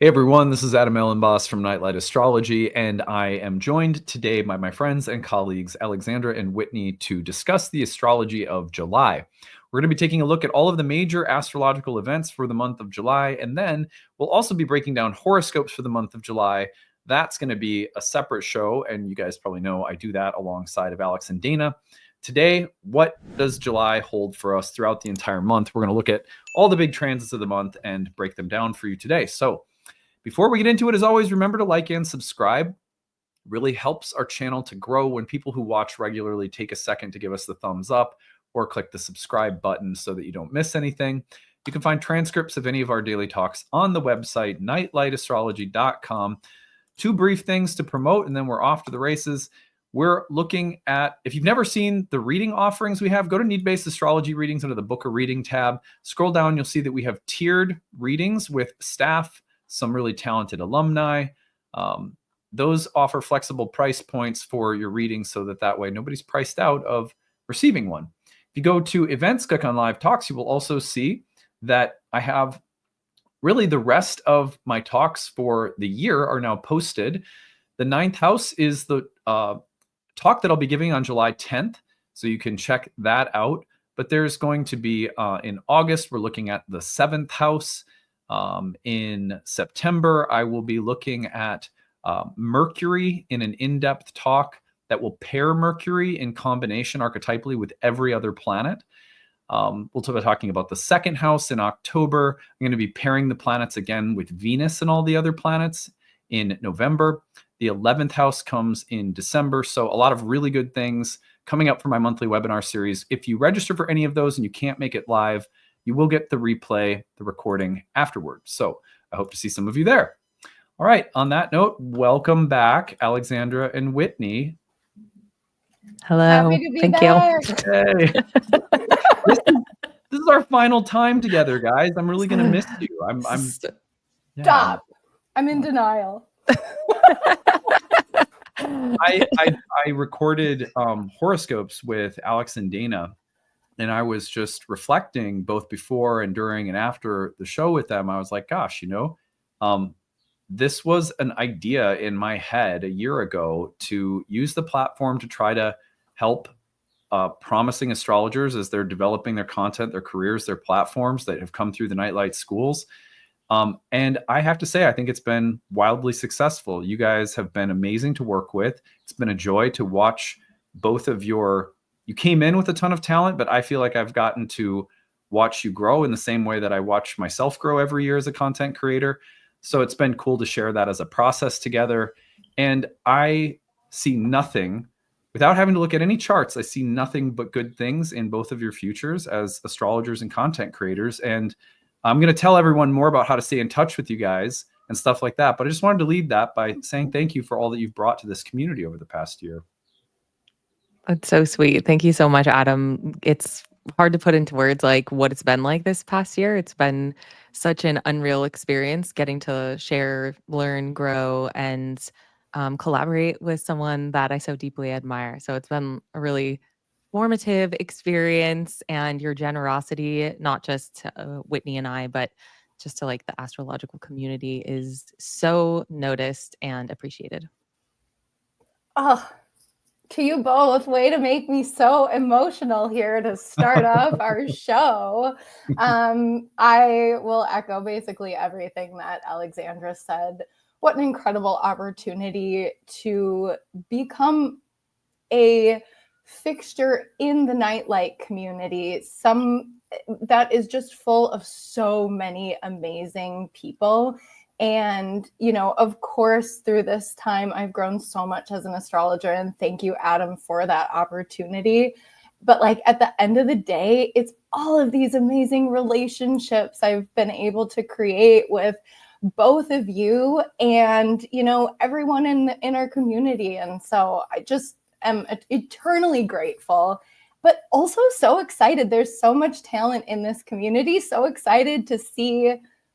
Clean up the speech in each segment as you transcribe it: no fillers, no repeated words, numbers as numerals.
Hey everyone, this is Adam Elenbaas from Nightlight Astrology, and I am joined today by my friends and colleagues Alexandra and Whitney to discuss the astrology of July. We're going to be taking a look at all of the major astrological events for the month of July, and then we'll also be breaking down horoscopes for the month of July. That's going to be a separate show, and you guys probably know I do that alongside of Alex and Dana. Today, what does July hold for us throughout the entire month? We're going to look at all the big transits of the month and break them down for you today. So, before we get into it, as always, remember to like and subscribe. It really helps our channel to grow when people who watch regularly take a second to give us the thumbs up or click the subscribe button so that you don't miss anything. You can find transcripts of any of our daily talks on the website, nightlightastrology.com. Two brief things to promote, and then we're off to the races. We're looking at, if you've never seen the reading offerings we have, go to Need-Based Astrology Readings under the Book a Reading tab. Scroll down, you'll see that we have tiered readings with staff, some really talented alumni. Those offer flexible price points for your readings so that way nobody's priced out of receiving one. If you go to events, click on live talks, you will also see that I have really the rest of my talks for the year are now posted. The 9th house is the talk that I'll be giving on July 10th, so you can check that out. But there's going to be in August, we're looking at the 7th house. In September, I will be looking at Mercury in an in-depth talk that will pair Mercury in combination archetypally with every other planet. We'll be talking about the 2nd house in October. I'm going to be pairing the planets again with Venus and all the other planets in November. The 11th house comes in December. So a lot of really good things coming up for my monthly webinar series. If you register for any of those and you can't make it live, you will get the replay, the recording afterwards. So I hope to see some of you there. All right. On that note, welcome back, Alexandra and Whitney. Hello. Happy to be Thank back. you. Hey. This is our final time together, guys. I'm really going to miss you. Stop. I'm in denial. I recorded horoscopes with Alex and Dana. And I was just reflecting both before and during and after the show with them. I was like, gosh, this was an idea in my head a year ago to use the platform to try to help promising astrologers as they're developing their content, their careers, their platforms that have come through the Nightlight schools. And I have to say, I think it's been wildly successful. You guys have been amazing to work with. It's been a joy to watch both of you came in with a ton of talent, but I feel like I've gotten to watch you grow in the same way that I watch myself grow every year as a content creator. So it's been cool to share that as a process together. And I see nothing, without having to look at any charts, I see nothing but good things in both of your futures as astrologers and content creators. And I'm going to tell everyone more about how to stay in touch with you guys and stuff like that. But I just wanted to lead that by saying thank you for all that you've brought to this community over the past year. That's so sweet. Thank you so much, Adam. It's hard to put into words like what it's been like this past year. It's been such an unreal experience getting to share, learn, grow, and collaborate with someone that I so deeply admire. So it's been a really formative experience, and your generosity, not just to Whitney and I, but just to like the astrological community, is so noticed and appreciated. Oh, to you both, way to make me so emotional here to start off our show. I will echo basically everything that Alexandra said. What an incredible opportunity to become a fixture in the Nightlight community, that is just full of so many amazing people. And, of course, through this time, I've grown so much as an astrologer, and thank you, Adam, for that opportunity. But at the end of the day, it's all of these amazing relationships I've been able to create with both of you and, everyone in our community. And so I just am eternally grateful, but also so excited. There's so much talent in this community. So excited to see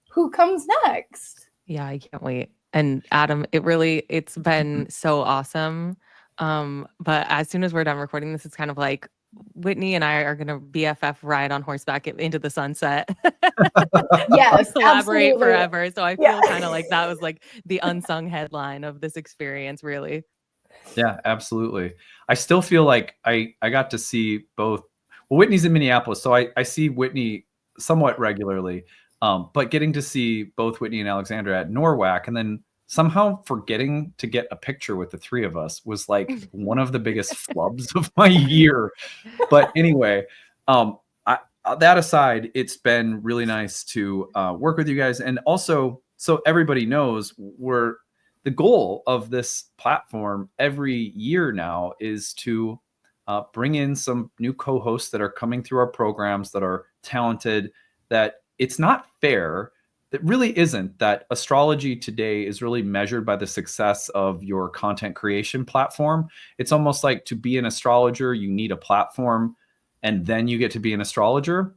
who comes next. Yeah, I can't wait. And Adam, it's been so awesome. But as soon as we're done recording this, it's kind of like Whitney and I are going to BFF ride on horseback into the sunset. Yes, Collaborate absolutely. forever. So I feel Yeah. kind of like that was like the unsung headline of this experience, really. Yeah, absolutely. I still feel like I got to see both. Well, Whitney's in Minneapolis, so I see Whitney somewhat regularly. But getting to see both Whitney and Alexandra at NORWAC, and then somehow forgetting to get a picture with the three of us was like one of the biggest flubs of my year. But anyway, that aside, it's been really nice to work with you guys, and also so everybody knows the goal of this platform every year now is to bring in some new co-hosts that are coming through our programs that are talented. That it's not fair. It really isn't that astrology today is really measured by the success of your content creation platform. It's almost like to be an astrologer, you need a platform and then you get to be an astrologer.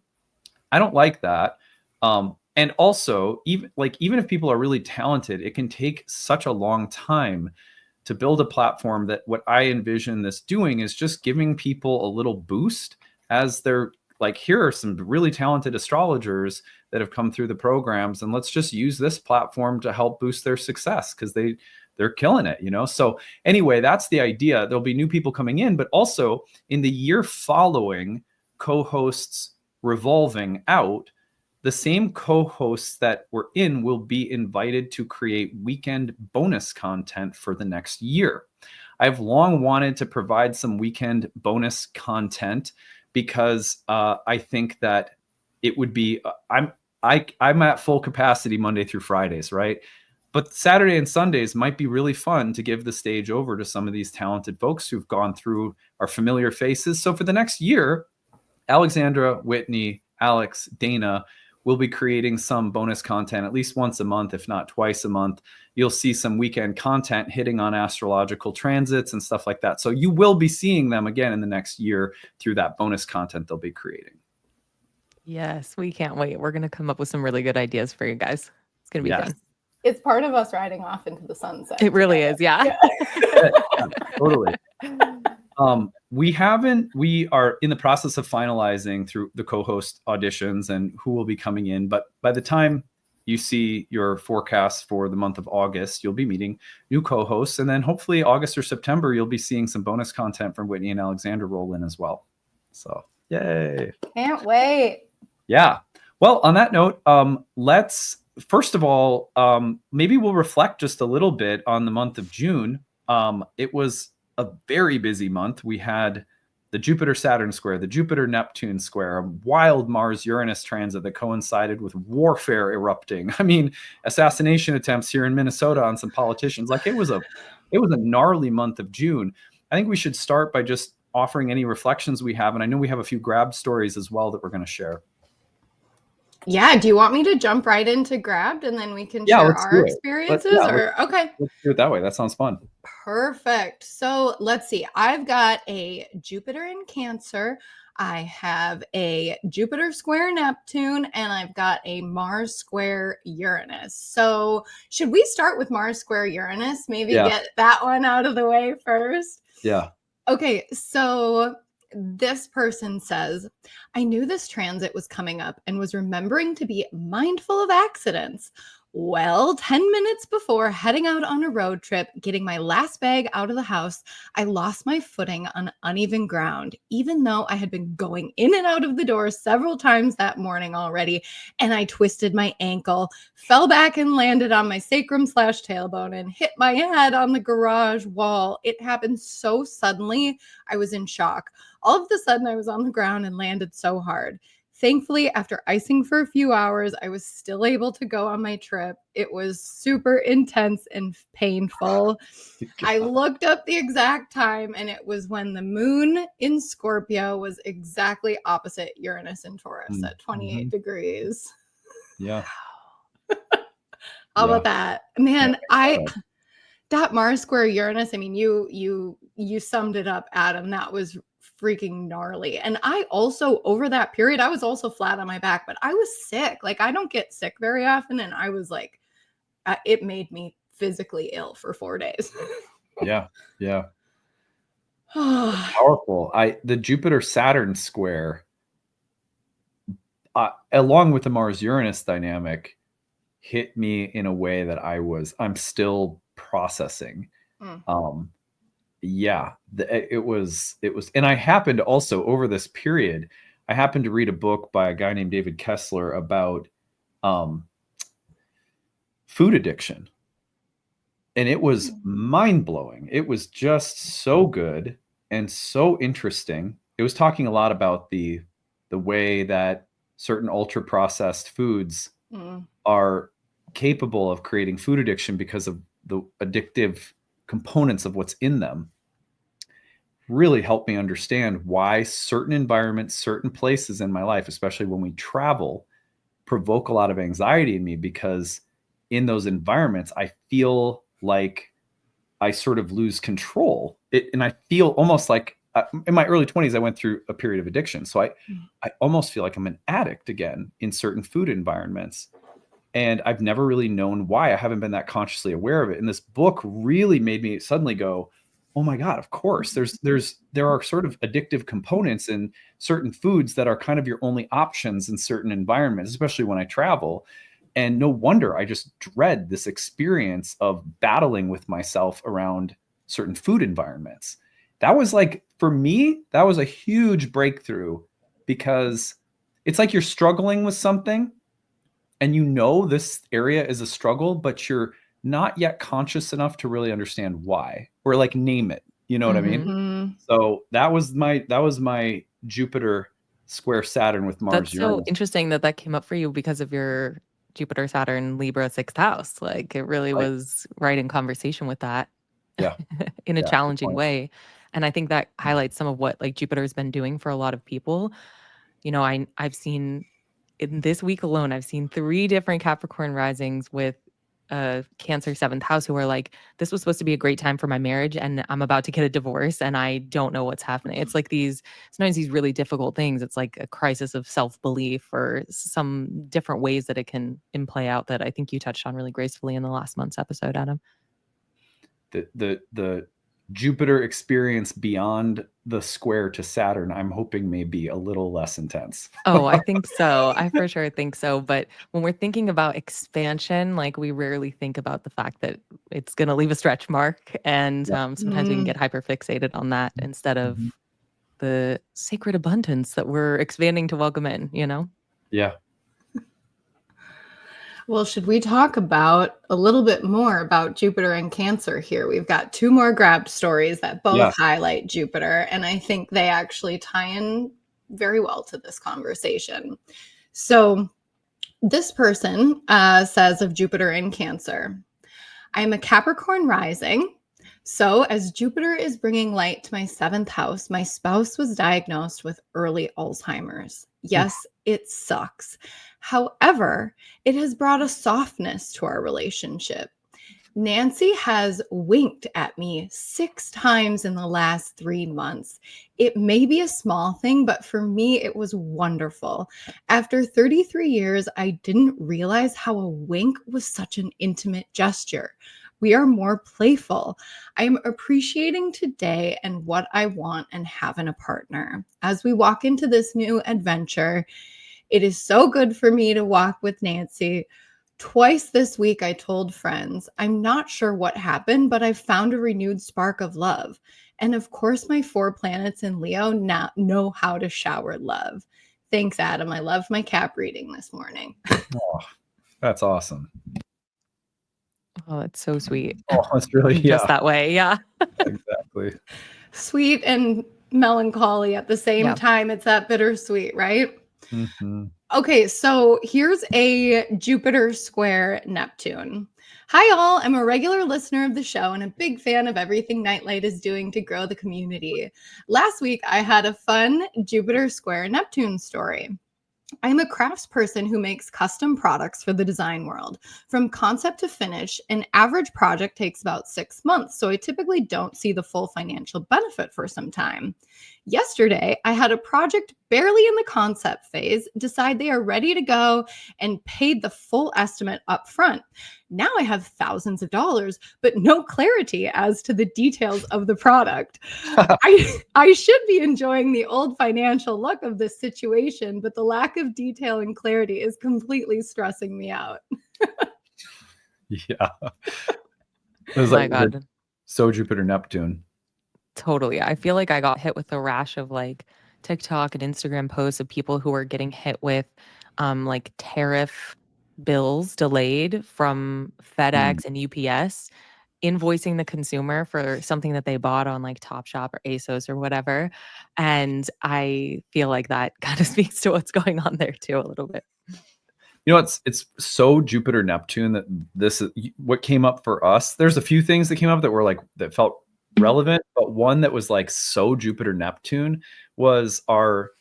I don't like that. And also, even if people are really talented, it can take such a long time to build a platform that what I envision this doing is just giving people a little boost as they're like, here are some really talented astrologers that have come through the programs, and let's just use this platform to help boost their success because they're killing it, So anyway, that's the idea. There'll be new people coming in, but also in the year following, co-hosts revolving out, the same co-hosts that were in will be invited to create weekend bonus content for the next year. I've long wanted to provide some weekend bonus content because I think that it would be I'm at full capacity Monday through Fridays, right? But Saturday and Sundays might be really fun to give the stage over to some of these talented folks who've gone through our familiar faces. So for the next year, Alexandra, Whitney, Alex, Dana will be creating some bonus content at least once a month, if not twice a month. You'll see some weekend content hitting on astrological transits and stuff like that. So you will be seeing them again in the next year through that bonus content they'll be creating. Yes, we can't wait. We're going to come up with some really good ideas for you guys. It's going to be fun. It's part of us riding off into the sunset. It really is. Yeah. Yeah, totally. We are in the process of finalizing through the co-host auditions and who will be coming in. But by the time you see your forecast for the month of August, you'll be meeting new co-hosts. And then hopefully August or September, you'll be seeing some bonus content from Whitney and Alexandra roll in as well. So yay. Can't wait. Yeah. Well, on that note, let's first of all, maybe we'll reflect just a little bit on the month of June. It was a very busy month. We had the Jupiter-Saturn square, the Jupiter-Neptune square, a wild Mars-Uranus transit that coincided with warfare erupting. I mean, assassination attempts here in Minnesota on some politicians. Like it was a gnarly month of June. I think we should start by just offering any reflections we have. And I know we have a few grab stories as well that we're going to share. Yeah. Do you want me to jump right into Grabbed and then we can share our experiences? Okay. Let's do it that way. That sounds fun. Perfect. So let's see. I've got a Jupiter in Cancer. I have a Jupiter square Neptune, and I've got a Mars square Uranus. So should we start with Mars square Uranus? Maybe get that one out of the way first. Yeah. Okay. So this person says, I knew this transit was coming up and was remembering to be mindful of accidents. Well, 10 minutes before heading out on a road trip, getting my last bag out of the house, I lost my footing on uneven ground, even though I had been going in and out of the door several times that morning already, and I twisted my ankle, fell back and landed on my sacrum/tailbone and hit my head on the garage wall. It happened so suddenly, I was in shock. All of a sudden, I was on the ground and landed so hard. Thankfully, after icing for a few hours, I was still able to go on my trip. It was super intense and painful. I looked up the exact time, and it was when the moon in Scorpio was exactly opposite Uranus in Taurus at 28 degrees. Yeah. How about that? Man, that Mars square Uranus, I mean, you summed it up, Adam. That was freaking gnarly. And I also, over that period, I was also flat on my back, but I was sick. Like, I don't get sick very often. And I was like, it made me physically ill for 4 days. Yeah. Powerful. The Jupiter Saturn square, along with the Mars Uranus dynamic, hit me in a way that I'm still processing. Yeah, it was, and I happened also over this period, I happened to read a book by a guy named David Kessler about food addiction. And it was mind blowing. It was just so good and so interesting. It was talking a lot about the way that certain ultra processed foods are capable of creating food addiction because of the addictive components of what's in them. Really helped me understand why certain environments, certain places in my life, especially when we travel, provoke a lot of anxiety in me, because in those environments, I feel like I sort of lose control. And I feel almost like in my early 20s, I went through a period of addiction. So I almost feel like I'm an addict again in certain food environments. And I've never really known why. I haven't been that consciously aware of it. And this book really made me suddenly go, oh my God, of course, there are sort of addictive components in certain foods that are kind of your only options in certain environments, especially when I travel. And no wonder I just dread this experience of battling with myself around certain food environments. That was like, for me, that was a huge breakthrough, because it's like you're struggling with something and you know this area is a struggle, but you're not yet conscious enough to really understand why, or like name it. You know what I mean? So that was my Jupiter square Saturn with Mars That's so Uranus. interesting that came up for you because of your Jupiter Saturn Libra 6th house. Like it really was right in conversation with that. Yeah. In a Yeah, challenging way. And I think that highlights some of what like Jupiter's been doing for a lot of people. You know, I've seen in this week alone, I've seen 3 different Capricorn risings with Cancer 7th house who are like, this was supposed to be a great time for my marriage and I'm about to get a divorce and I don't know what's happening. It's like sometimes these really difficult things. It's like a crisis of self-belief or some different ways that it can play out that I think you touched on really gracefully in the last month's episode, Adam. The Jupiter experience beyond the square to Saturn, I'm hoping may be a little less intense. Oh, I think so. I for sure think so. But when we're thinking about expansion, like we rarely think about the fact that it's going to leave a stretch mark. And sometimes we can get hyperfixated on that instead of the sacred abundance that we're expanding to welcome in, you know? Yeah. Well, should we talk about a little bit more about Jupiter and Cancer here? We've got 2 more grabbed stories that both highlight Jupiter, and I think they actually tie in very well to this conversation. So this person says of Jupiter and Cancer, I'm a Capricorn rising. So as Jupiter is bringing light to my 7th house, my spouse was diagnosed with early Alzheimer's. Yes, it sucks. However, it has brought a softness to our relationship. Nancy has winked at me 6 times in the last 3 months. It may be a small thing, but for me, it was wonderful. After 33 years, I didn't realize how a wink was such an intimate gesture. We are more playful. I am appreciating today and what I want and have in a partner. As we walk into this new adventure, it is so good for me to walk with Nancy. Twice this week, I told friends, I'm not sure what happened, but I found a renewed spark of love. And of course, my 4 planets in Leo now know how to shower love. Thanks, Adam. I love my Cap reading this morning. Oh, that's awesome. Oh, that's so sweet. Oh, that's really, just that way. Yeah. Exactly. Sweet and melancholy at the same time. It's that bittersweet, right? Mm-hmm. Okay, so here's a Jupiter square Neptune. Hi, all. I'm a regular listener of the show and a big fan of everything Nightlight is doing to grow the community. Last week, I had a fun Jupiter square Neptune story. I'm a craftsperson who makes custom products for the design world. From concept to finish, an average project takes about 6 months, so I typically don't see the full financial benefit for some time. Yesterday, I had a project barely in the concept phase decide they are ready to go and paid the full estimate up front. Now I have thousands of dollars, but no clarity as to the details of the product. I should be enjoying the old financial look of this situation, but the lack of detail and clarity is completely stressing me out. Yeah. It was My like God. so Jupiter Neptune. Totally. I feel like I got hit with a rash of like TikTok and Instagram posts of people who are getting hit with like tariff bills delayed from FedEx and UPS, invoicing the consumer for something that they bought on like Topshop or ASOS or whatever. And I feel like that kind of speaks to what's going on there too a little bit. You know, it's so Jupiter Neptune that this is what came up for us. There's a few things that came up that were like that felt relevant, but one that was like so Jupiter Neptune was our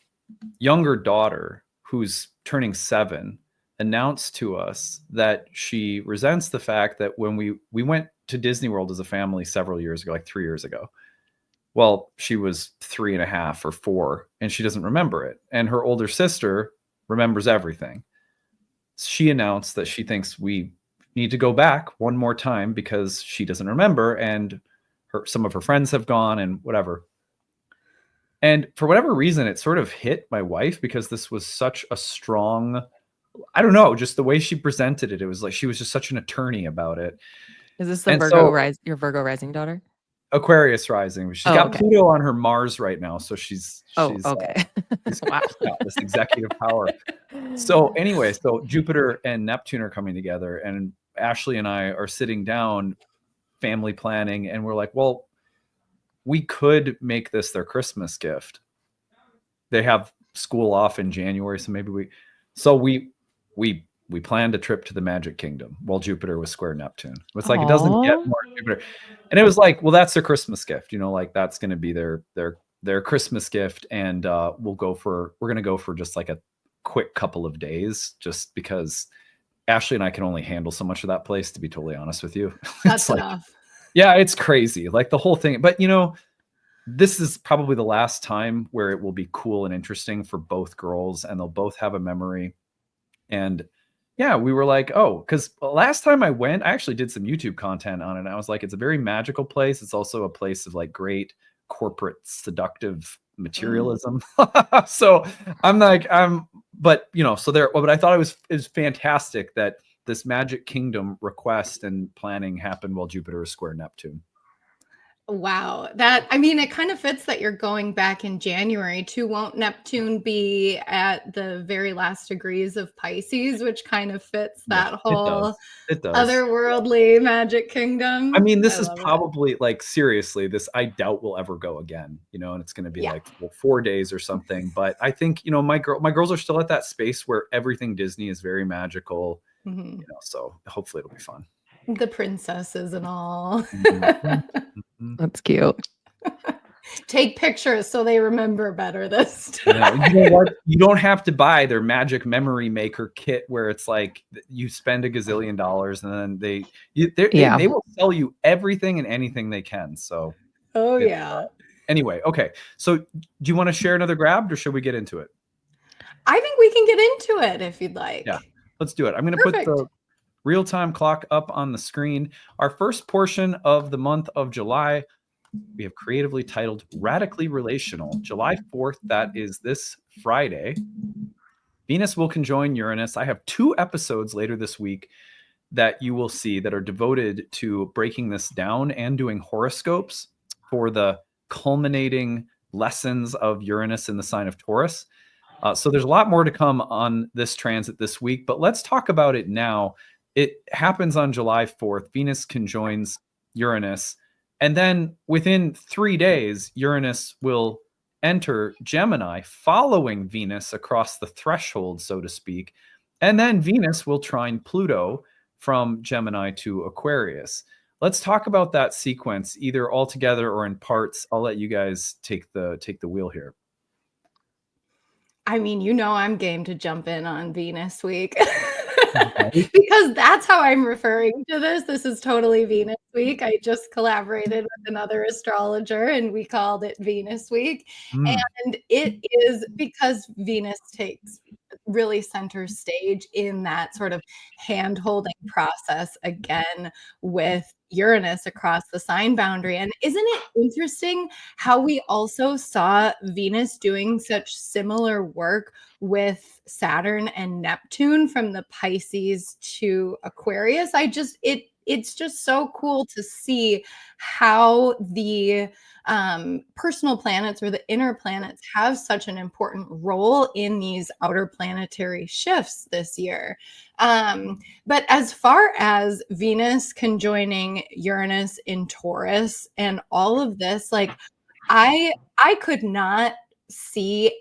younger daughter, who's turning 7, announced to us that she resents the fact that when we went to Disney World as a family several years ago, like 3 years ago. Well, she was 3.5 or 4, and she doesn't remember it. And her older sister remembers everything. She announced that she thinks we need to go back one more time because she doesn't remember, and some of her friends have gone and whatever. And for whatever reason, it sort of hit my wife because this was such a strong, I don't know, just the way she presented it. It was like she was just such an attorney about it. Is this the your Virgo rising daughter? Aquarius rising. She's got Pluto on her Mars right now, so she's okay. She's got this executive power. So anyway, so Jupiter and Neptune are coming together, and Ashley and I are sitting down, family planning, and we're like, well, we could make this their Christmas gift. They have school off in January, so maybe we planned a trip to the Magic Kingdom while Jupiter was square Neptune. It's like, it doesn't get more Jupiter. And it was like, well, that's their Christmas gift, like that's going to be their Christmas gift. And we're going to go for just like a quick couple of days, just because Ashley and I can only handle so much of that place, to be totally honest with you. That's enough. Yeah, it's crazy. Like the whole thing. But this is probably the last time where it will be cool and interesting for both girls, and they'll both have a memory. And yeah, we were like, oh, because last time I went, I actually did some YouTube content on it. And I was like, it's a very magical place. It's also a place of like great corporate seductive materialism. So I'm like, but but I thought it was fantastic that this Magic Kingdom request and planning happened while Jupiter is square Neptune. Wow. It kind of fits that you're going back in January too. Won't Neptune be at the very last degrees of Pisces, which kind of fits that whole it does. Otherworldly Magic Kingdom? This is probably like, seriously, this I doubt we'll ever go again, and it's going to be like 4 days or something. But I think, my girls are still at that space where everything Disney is very magical, so hopefully it'll be fun. The princesses and all. That's cute. Take pictures so they remember better this time. Yeah, you know what? You don't have to buy their magic memory maker kit where it's like you spend $1 gazillion and then they will sell you everything and anything they can. So anyway, okay. So do you want to share another grab, or should we get into it? I think we can get into it if you'd like. Yeah, let's do it. I'm going to put the real-time clock up on the screen. Our first portion of the month of July, we have creatively titled Radically Relational. July 4th, that is this Friday. Venus will conjoin Uranus. I have 2 episodes later this week that you will see that are devoted to breaking this down and doing horoscopes for the culminating lessons of Uranus in the sign of Taurus. So there's a lot more to come on this transit this week, but let's talk about it now. It happens on July 4th. Venus conjoins Uranus. And then within 3 days, Uranus will enter Gemini, following Venus across the threshold, so to speak. And then Venus will trine Pluto from Gemini to Aquarius. Let's talk about that sequence, either all together or in parts. I'll let you guys take the wheel here. I'm game to jump in on Venus week. Because that's how I'm referring to this. This is totally Venus week. I just collaborated with another astrologer and we called it Venus week. And it is because Venus takes really center stage in that sort of hand holding process again with Uranus across the sign boundary. And isn't it interesting how we also saw Venus doing such similar work with Saturn and Neptune from the Pisces to Aquarius? It's just so cool to see how the personal planets or the inner planets have such an important role in these outer planetary shifts this year. But as far as Venus conjoining Uranus in Taurus and all of this, like I could not see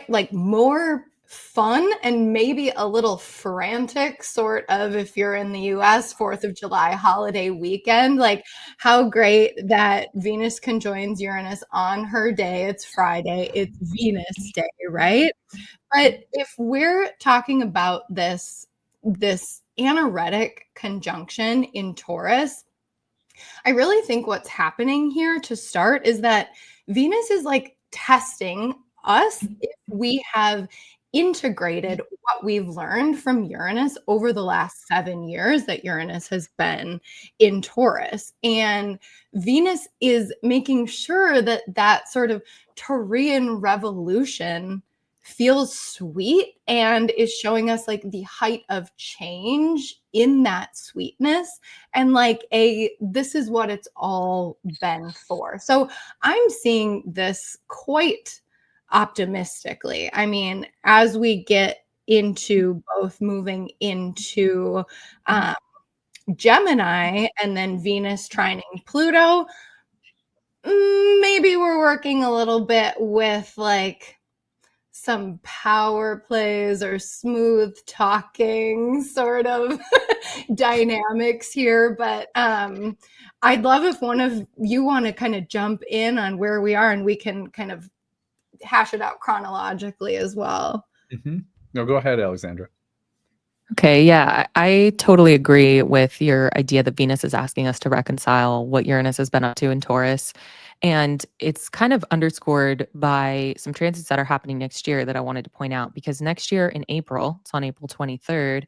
like more fun and maybe a little frantic sort of, if you're in the US, 4th of July holiday weekend. Like how great that Venus conjoins Uranus on her day. It's Friday, it's Venus Day, right? But if we're talking about this anaretic conjunction in Taurus, I really think what's happening here to start is that Venus is like testing us if we have integrated what we've learned from Uranus over the last 7 years that Uranus has been in Taurus. And Venus is making sure that that sort of Taurian revolution feels sweet and is showing us like the height of change in that sweetness and like this is what it's all been for. So I'm seeing this quite optimistically. I mean, as we get into both moving into Gemini and then Venus trining Pluto, maybe we're working a little bit with like some power plays or smooth talking sort of dynamics here. But I'd love if one of you want to kind of jump in on where we are and we can kind of hash it out chronologically as well. No, go ahead, Alexandra. Okay, yeah, I totally agree with your idea that Venus is asking us to reconcile what Uranus has been up to in Taurus. And it's kind of underscored by some transits that are happening next year that I wanted to point out, because next year in April, it's on April 23rd,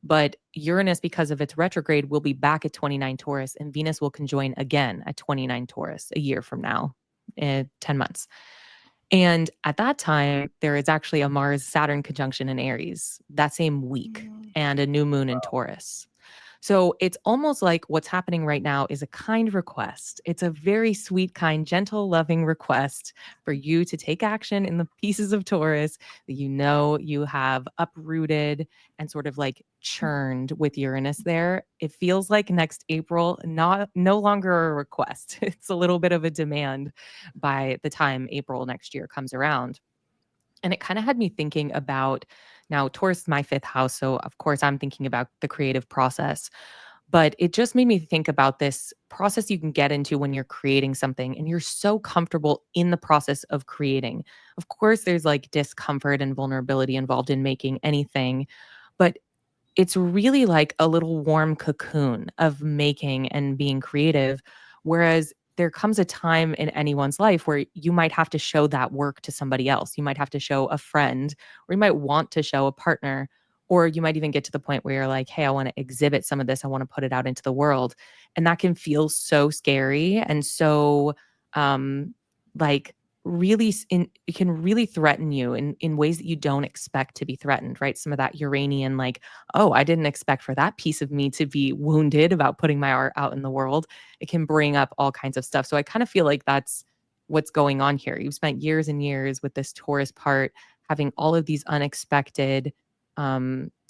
but Uranus, because of its retrograde, will be back at 29 Taurus, and Venus will conjoin again at 29 Taurus a year from now, in 10 months. And at that time, there is actually a Mars-Saturn conjunction in Aries that same week, and a new moon in Taurus. So it's almost like what's happening right now is a kind request. It's a very sweet, kind, gentle, loving request for you to take action in the pieces of Taurus that you know you have uprooted and sort of like churned with Uranus there. It feels like next April, no longer a request. It's a little bit of a demand by the time April next year comes around. And it kind of had me thinking about, now Taurus is my 5th house, so of course I'm thinking about the creative process. But it just made me think about this process you can get into when you're creating something and you're so comfortable in the process of creating. Of course, there's like discomfort and vulnerability involved in making anything, but it's really like a little warm cocoon of making and being creative. Whereas there comes a time in anyone's life where you might have to show that work to somebody else. You might have to show a friend, or you might want to show a partner, or you might even get to the point where you're like, hey, I want to exhibit some of this. I want to put it out into the world. And that can feel so scary and so like it can really threaten you in ways that you don't expect to be threatened, right? Some of that Uranian, like, oh, I didn't expect for that piece of me to be wounded about putting my art out in the world. It can bring up all kinds of stuff. So I kind of feel like that's what's going on here. You've spent years and years with this Taurus part, having all of these unexpected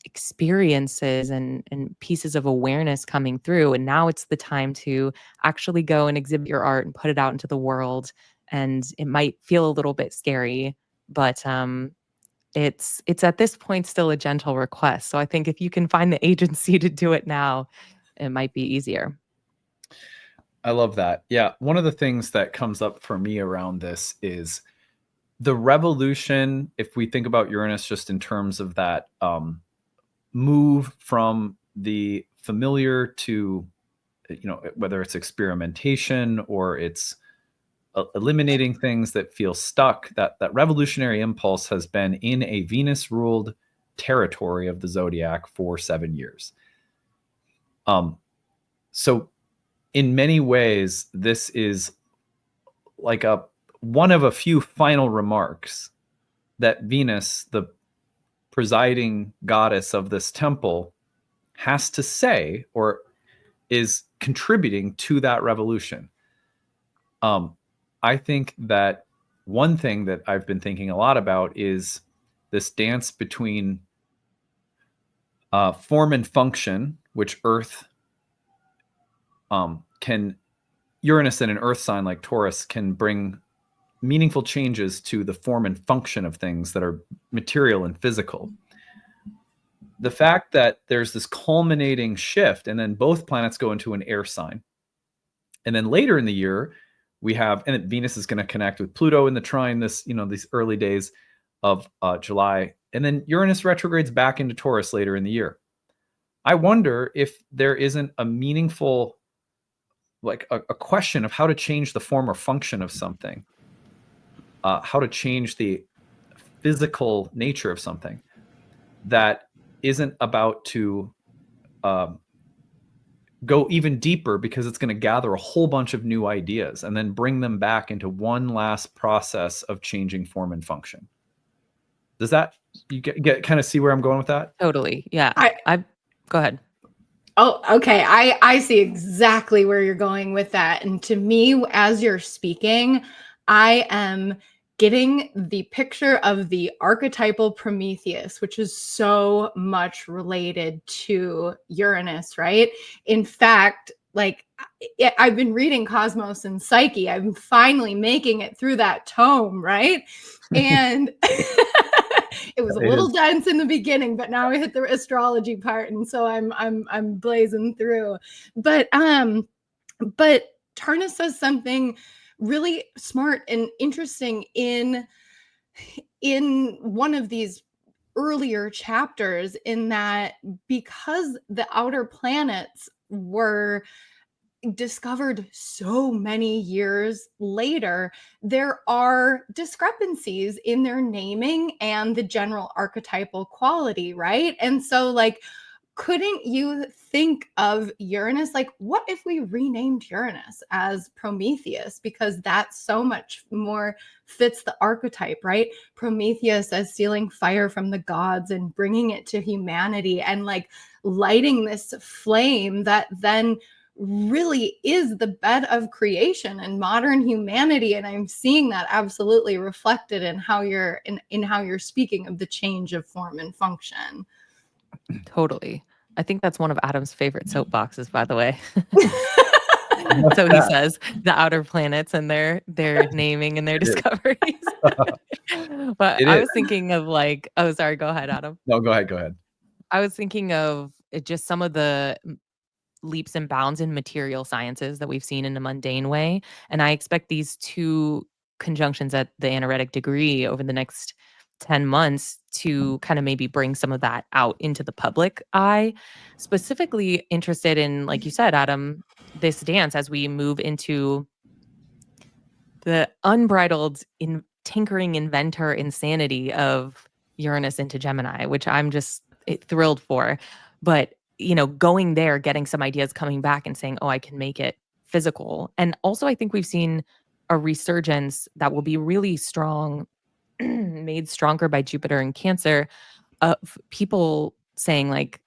experiences and pieces of awareness coming through. And now it's the time to actually go and exhibit your art and put it out into the world. And it might feel a little bit scary, but it's at this point still a gentle request. So I think if you can find the agency to do it now, it might be easier. I love that. Yeah. One of the things that comes up for me around this is the revolution, if we think about Uranus just in terms of that move from the familiar to, whether it's experimentation or it's eliminating things that feel stuck, that revolutionary impulse has been in a Venus-ruled territory of the zodiac for 7 years. So in many ways, this is like one of a few final remarks that Venus, the presiding goddess of this temple, has to say or is contributing to that revolution. I think that one thing that I've been thinking a lot about is this dance between form and function, which Earth can, Uranus in an Earth sign like Taurus can bring meaningful changes to the form and function of things that are material and physical. The fact that there's this culminating shift, and then both planets go into an air sign. And then later in the year, we have, and Venus is going to connect with Pluto in the trine these early days of July. And then Uranus retrogrades back into Taurus later in the year. I wonder if there isn't a meaningful, like a question of how to change the form or function of something, how to change the physical nature of something that isn't about to go even deeper, because it's going to gather a whole bunch of new ideas and then bring them back into one last process of changing form and function. Does that, you get kind of see where I'm going with that? Totally. Yeah. I go ahead. Oh, okay. I see exactly where you're going with that. And to me, as you're speaking, I am getting the picture of the archetypal Prometheus, which is so much related to Uranus, right? In fact, like I've been reading Cosmos and Psyche. I'm finally making it through that tome, right? And it was a little dense in the beginning, but now we hit the astrology part, and so I'm blazing through. But Tarna says something really smart and interesting in one of these earlier chapters, in that because the outer planets were discovered so many years later, there are discrepancies in their naming and the general archetypal quality, right? And so, like, couldn't you think of Uranus, like, what if we renamed Uranus as Prometheus? Because that so much more fits the archetype, right? Prometheus as stealing fire from the gods and bringing it to humanity, and like lighting this flame that then really is the bed of creation and modern humanity. And I'm seeing that absolutely reflected in how you're in how you're speaking of the change of form and function. Totally. I think that's one of Adam's favorite soapboxes, by the way. So he says the outer planets and their naming and their discoveries. But I was thinking of like, oh, sorry, go ahead, Adam. No, go ahead. I was thinking of just some of the leaps and bounds in material sciences that we've seen in a mundane way. And I expect these two conjunctions at the anaretic degree over the next 10 months to kind of maybe bring some of that out into the public eye. Specifically interested in, like you said, Adam, this dance as we move into the unbridled tinkering inventor insanity of Uranus into Gemini, which I'm just thrilled for. But going there, getting some ideas, coming back and saying, oh, I can make it physical. And also, I think we've seen a resurgence that will be really strong, made stronger by Jupiter and Cancer, of people saying, like,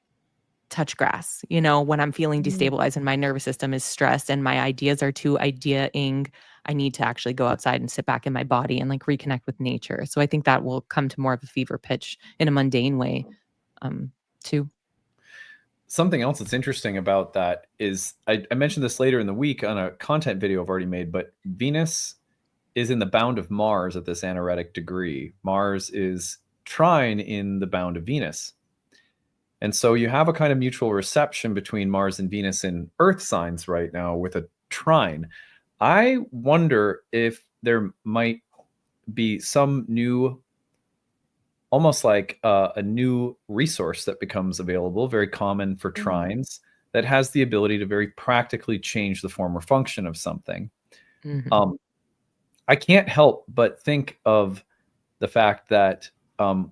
touch grass, when I'm feeling destabilized and my nervous system is stressed and my ideas are too idea-ing, I need to actually go outside and sit back in my body and like reconnect with nature. So I think that will come to more of a fever pitch in a mundane way, too. Something else that's interesting about that is, I mentioned this later in the week on a content video I've already made, but Venus is in the bound of Mars at this anaretic degree. Mars is trine in the bound of Venus. And so you have a kind of mutual reception between Mars and Venus in Earth signs right now with a trine. I wonder if there might be some new, almost like a new resource that becomes available, very common for trines, that has the ability to very practically change the form or function of something. I can't help but think of the fact that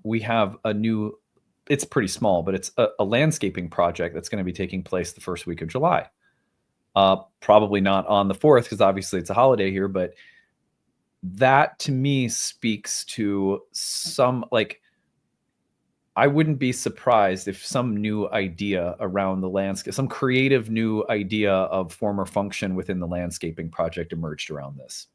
we have a new, it's pretty small, but it's a landscaping project that's going to be taking place the first week of July. Probably not on the 4th, because obviously it's a holiday here, but that to me speaks to some, like, I wouldn't be surprised if some new idea around the landscape, some creative new idea of form or function within the landscaping project emerged around this.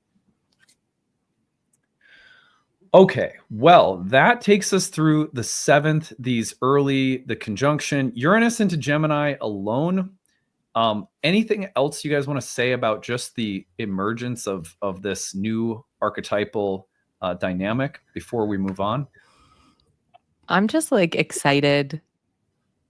Okay, well, that takes us through the 7th, the conjunction, Uranus into Gemini alone. Anything else you guys want to say about just the emergence of this new archetypal dynamic before we move on? I'm just like excited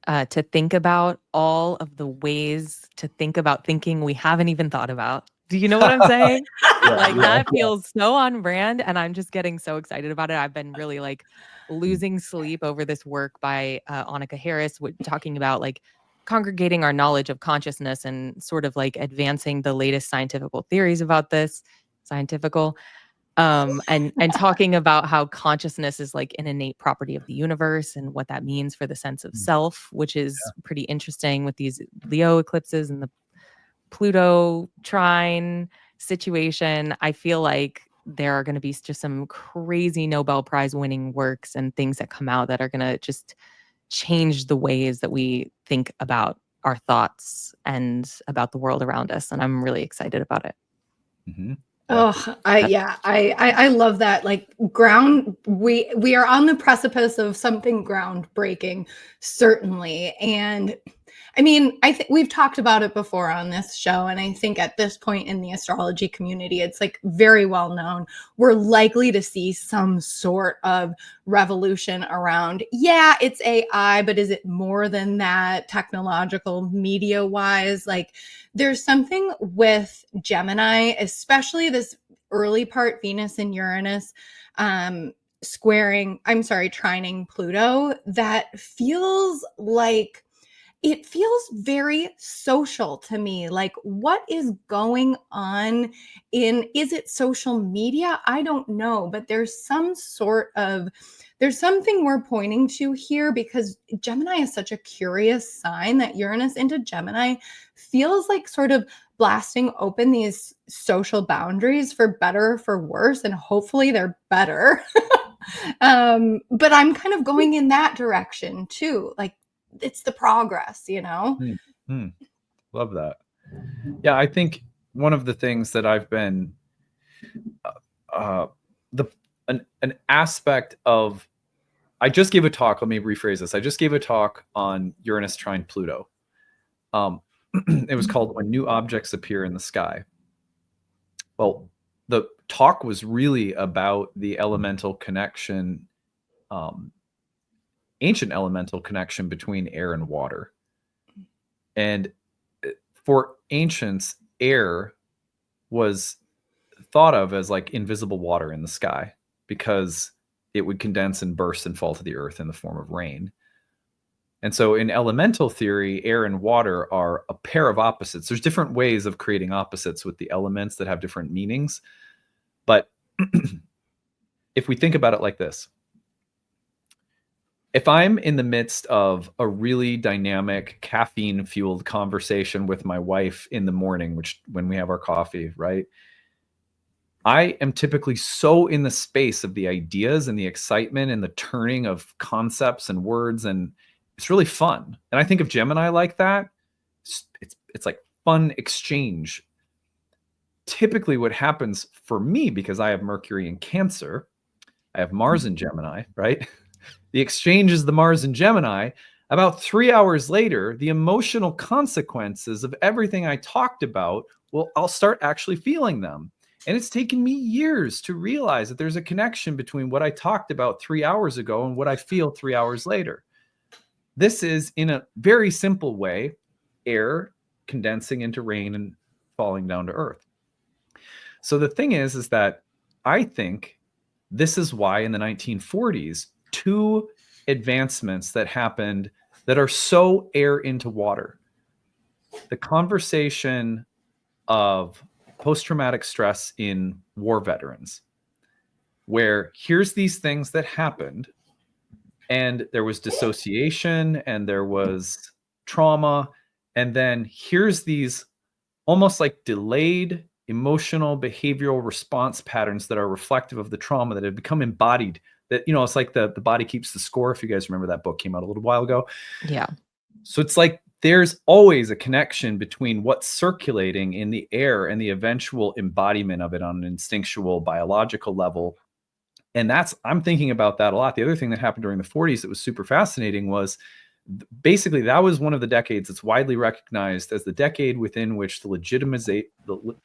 to think about all of the ways to think about thinking we haven't even thought about. Do you know what I'm saying? That feels so on brand, and I'm just getting so excited about it. I've been really like losing sleep over this work by Annika Harris, talking about like congregating our knowledge of consciousness and sort of like advancing the latest scientific theories about this. And talking about how consciousness is like an innate property of the universe and what that means for the sense of self, which is pretty interesting with these Leo eclipses and the Pluto trine situation. I feel like there are going to be just some crazy Nobel Prize winning works and things that come out that are going to just change the ways that we think about our thoughts and about the world around us. And I'm really excited about it. Mm-hmm. Oh, I love that. Like we are on the precipice of something groundbreaking, certainly. And I mean, I think we've talked about it before on this show. And I think at this point in the astrology community, it's like very well known. We're likely to see some sort of revolution around, it's AI, but is it more than that technological media wise? Like there's something with Gemini, especially this early part, Venus and Uranus, trining Pluto, that feels like, it feels very social to me. Like what is going on is it social media? I don't know, but there's something we're pointing to here, because Gemini is such a curious sign that Uranus into Gemini feels like sort of blasting open these social boundaries for better or for worse. And hopefully they're better. But I'm kind of going in that direction too. Like, it's the progress, you know? Love that. Yeah, I think one of the things that I've been an aspect of, I just gave a talk, let me rephrase this. I just gave a talk on Uranus trine Pluto. It was called When New Objects Appear in the Sky. Well, the talk was really about the elemental connection, ancient elemental connection between air and water. And for ancients, air was thought of as like invisible water in the sky, because it would condense and burst and fall to the earth in the form of rain. And so in elemental theory, air and water are a pair of opposites. There's different ways of creating opposites with the elements that have different meanings. But if we think about it like this, if I'm in the midst of a really dynamic caffeine fueled conversation with my wife in the morning, when we have our coffee, right? I am typically so in the space of the ideas and the excitement and the turning of concepts and words, and it's really fun. And I think of Gemini like that. It's like fun exchange. Typically what happens for me, because I have Mercury in Cancer, I have Mars in Gemini, right? The exchange is the Mars in Gemini. About 3 hours later, the emotional consequences of everything I talked about, I'll start actually feeling them. And it's taken me years to realize that there's a connection between what I talked about 3 hours ago and what I feel 3 hours later. This is, in a very simple way, air condensing into rain and falling down to earth. So the thing is that I think This is why in the 1940s, two advancements that happened that are so air into water. The conversation of post-traumatic stress in war veterans, where here's these things that happened, and there was dissociation and there was trauma, and then here's these almost like delayed emotional behavioral response patterns that are reflective of the trauma that have become embodied. That, you know, it's like the body keeps the score. If you guys remember, that book came out a little while ago. Yeah. So it's like there's always a connection between what's circulating in the air and the eventual embodiment of it on an instinctual biological level. And I'm thinking about that a lot. The other thing that happened during the 40s that was super fascinating was basically that was one of the decades that's widely recognized as the decade within which the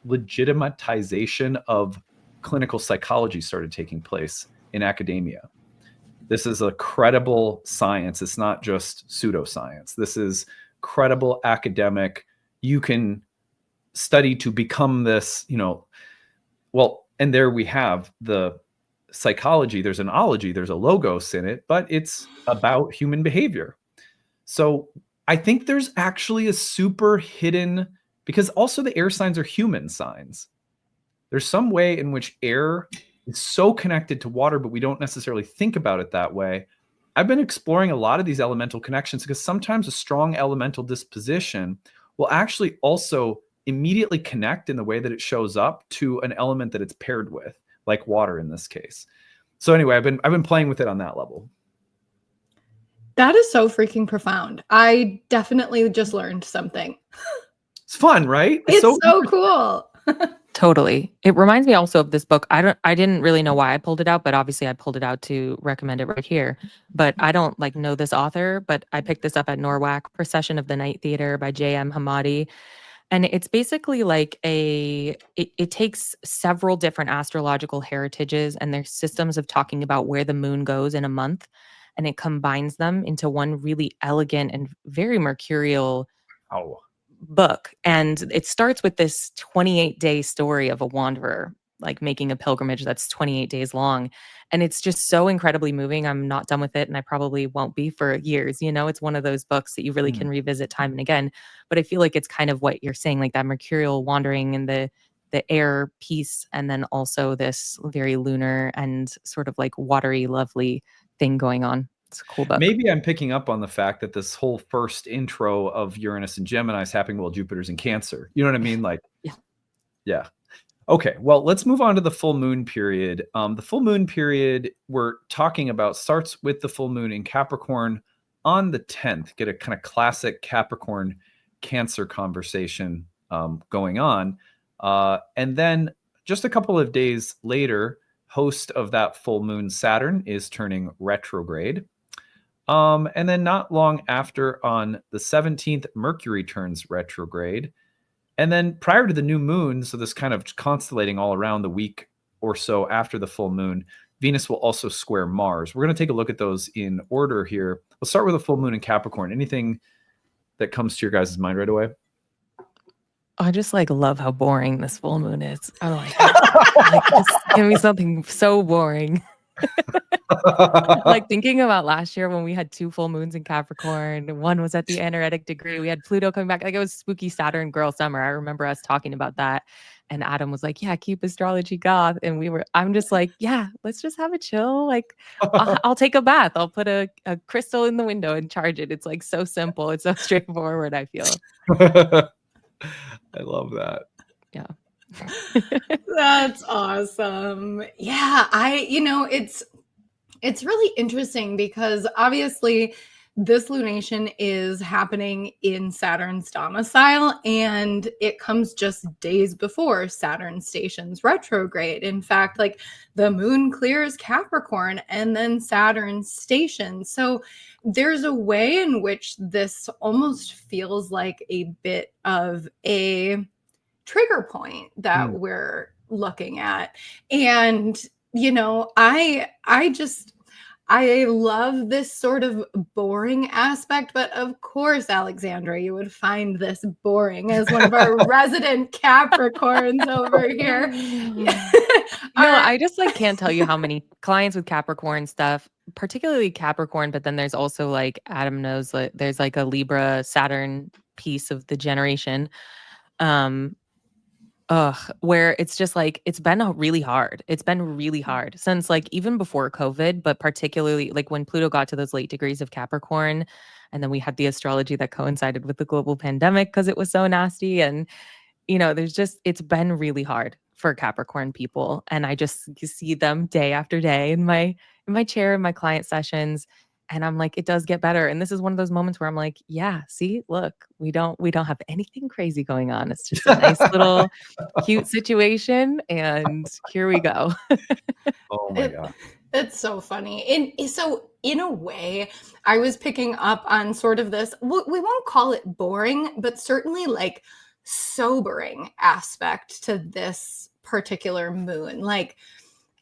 legitimatization of clinical psychology started taking place in academia. This is a credible science. It's not just pseudoscience. This is credible academic. You can study to become this, you know, well, and there we have the psychology. There's an ology, there's a logos in it, but it's about human behavior. So I think there's actually a super hidden, because also the air signs are human signs. There's some way in which air is so connected to water, but we don't necessarily think about it that way. I've been exploring a lot of these elemental connections because sometimes a strong elemental disposition will actually also immediately connect in the way that it shows up to an element that it's paired with, like water in this case. So anyway, I've been playing with it on that level. That is so freaking profound. I definitely just learned something. It's fun, right? It's so cool. Totally. It reminds me also of this book. I didn't really know why I pulled it out, but obviously I pulled it out to recommend it right here. But I don't like know this author, but I picked this up at Norwalk, Procession of the Night Theater by J.M. Hamadi. And it's basically like it takes several different astrological heritages and their systems of talking about where the moon goes in a month. And it combines them into one really elegant and very mercurial book. And it starts with this 28-day story of a wanderer, like making a pilgrimage that's 28 days long. And it's just so incredibly moving. I'm not done with it, and I probably won't be for years. You know, it's one of those books that you really can revisit time and again. But I feel like it's kind of what you're saying, like that mercurial wandering and the air piece, and then also this very lunar and sort of like watery, lovely thing going on. It's a cool book. Maybe I'm picking up on the fact that this whole first intro of Uranus and Gemini is happening while Jupiter's in Cancer. You know what I mean? Like, yeah. Okay, well, let's move on to the full moon period. The full moon period we're talking about starts with the full moon in Capricorn on the 10th. Get a kind of classic Capricorn Cancer conversation going on. And then just a couple of days later, host of that full moon, Saturn, is turning retrograde. And then not long after, on the 17th, Mercury turns retrograde. And then prior to the new moon, so this kind of constellating all around the week or so after the full moon, Venus will also square Mars. We're going to take a look at those in order here. We'll start with the full moon in Capricorn. Anything that comes to your guys' mind right away? I just like love how boring this full moon is. I'm like just give me something so boring. Like thinking about last year when we had 2 full moons in Capricorn, one was at the anaretic degree. We had Pluto coming back. Like it was spooky Saturn girl summer. I remember us talking about that. And Adam was like, yeah, keep astrology goth. And I'm just like, yeah, let's just have a chill. Like I'll take a bath. I'll put a crystal in the window and charge it. It's like so simple. It's so straightforward, I feel. I love that. Yeah. That's awesome. Yeah, it's really interesting because obviously this lunation is happening in Saturn's domicile, and it comes just days before Saturn stations retrograde. In fact, like the moon clears Capricorn and then Saturn stations. So there's a way in which this almost feels like a bit of a trigger point that we're looking at. And I I love this sort of boring aspect, but of course, Alexandra, you would find this boring as one of our resident Capricorns over here. No, I just like can't tell you how many clients with Capricorn stuff, particularly Capricorn, but then there's also like Adam knows that there's like a Libra Saturn piece of the generation. Where it's just like it's been really hard. It's been really hard since like even before COVID, but particularly like when Pluto got to those late degrees of Capricorn, and then we had the astrology that coincided with the global pandemic because it was so nasty. And there's just it's been really hard for Capricorn people, and I just see them day after day in my chair in my client sessions, and I'm like, it does get better. And this is one of those moments where I'm like, yeah, see, look, we don't have anything crazy going on. It's just a nice little cute situation, and here we go. Oh my God. That's so funny. And so in a way, I was picking up on sort of this, we won't call it boring, but certainly like sobering aspect to this particular moon. Like,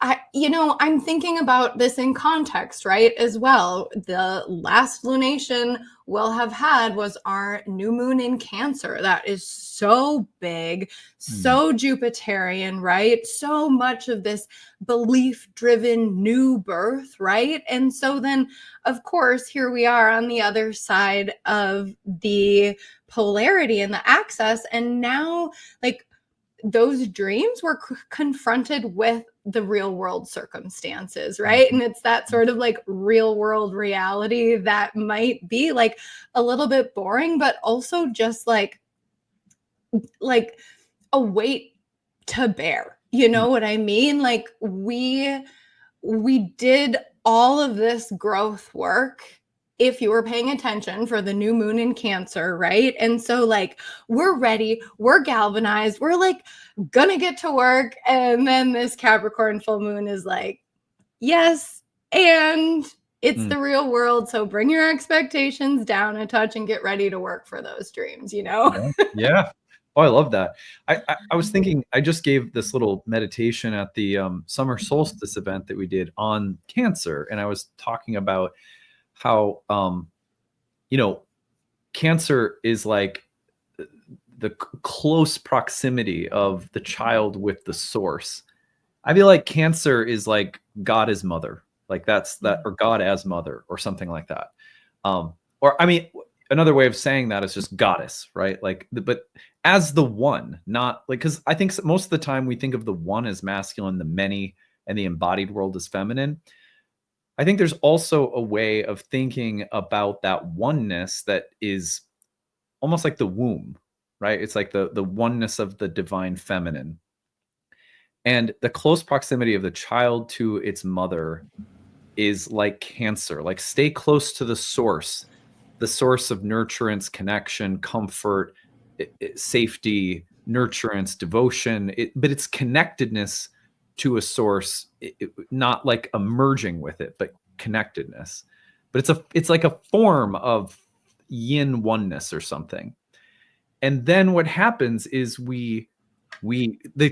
I'm thinking about this in context, right? As well, the last lunation we'll have had was our new moon in Cancer. That is so big, so Jupiterian, right? So much of this belief-driven new birth, right? And so then, of course, here we are on the other side of the polarity and the axis, and now, like, those dreams were confronted with the real world circumstances, right? And it's that sort of like real world reality that might be like a little bit boring, but also just like a weight to bear. You know what I mean? Like we did all of this growth work, if you were paying attention, for the new moon in Cancer, right? And so like we're ready, we're galvanized, we're like gonna get to work. And then this Capricorn full moon is like, yes, and it's the real world. So bring your expectations down a touch and get ready to work for those dreams, Yeah. Oh, I love that. I was thinking, I just gave this little meditation at the summer solstice event that we did on Cancer. And I was talking about how, Cancer is like the close proximity of the child with the source. I feel like Cancer is like God as mother, like that's that, or God as mother, or something like that. Or I mean, another way of saying that is just goddess, right? Like, but as the one, not like, because I think most of the time we think of the one as masculine, the many, and the embodied world as feminine. I think there's also a way of thinking about that oneness that is almost like the womb, right? It's like the oneness of the divine feminine. And the close proximity of the child to its mother is like Cancer, like stay close to the source of nurturance, connection, comfort, safety, nurturance, devotion, but it's connectedness to a source, not like a merging with it, but connectedness. But it's like a form of yin oneness or something. And then what happens is the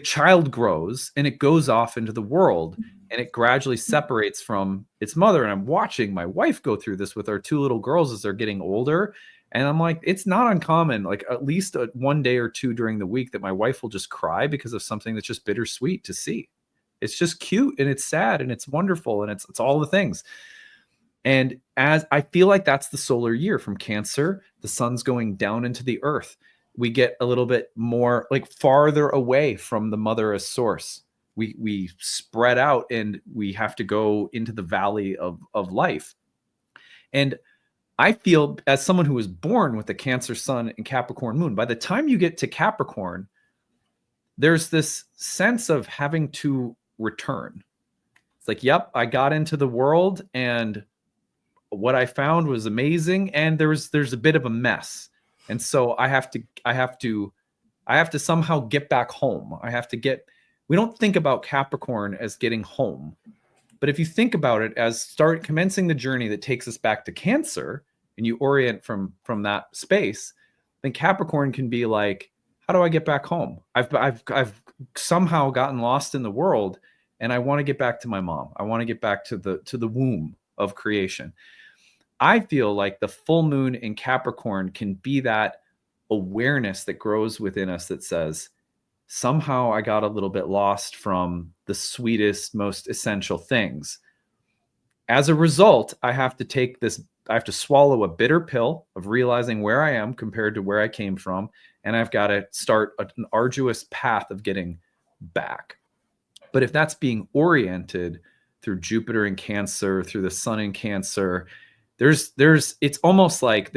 child grows and it goes off into the world and it gradually separates from its mother. And I'm watching my wife go through this with our two little girls as they're getting older. And I'm like, it's not uncommon, like at least one day or two during the week, that my wife will just cry because of something that's just bittersweet to see. It's just cute and it's sad and it's wonderful and it's all the things. And as I feel like that's the solar year from Cancer, the sun's going down into the earth. We get a little bit more like farther away from the mother as source. We spread out and we have to go into the valley of life. And I feel, as someone who was born with the Cancer sun and Capricorn moon, by the time you get to Capricorn, there's this sense of having to return. It's like, yep, I got into the world and what I found was amazing. And there's a bit of a mess. And so I have to somehow get back home. We don't think about Capricorn as getting home, but if you think about it as commencing the journey that takes us back to Cancer, and you orient from that space, then Capricorn can be like, how do I get back home? I've somehow gotten lost in the world, and I want to get back to my mom. I want to get back to the womb of creation. I feel like the full moon in Capricorn can be that awareness that grows within us that says, somehow I got a little bit lost from the sweetest, most essential things. As a result, I have to swallow a bitter pill of realizing where I am compared to where I came from. And I've got to start an arduous path of getting back. But if that's being oriented through Jupiter in Cancer, through the sun in Cancer, it's almost like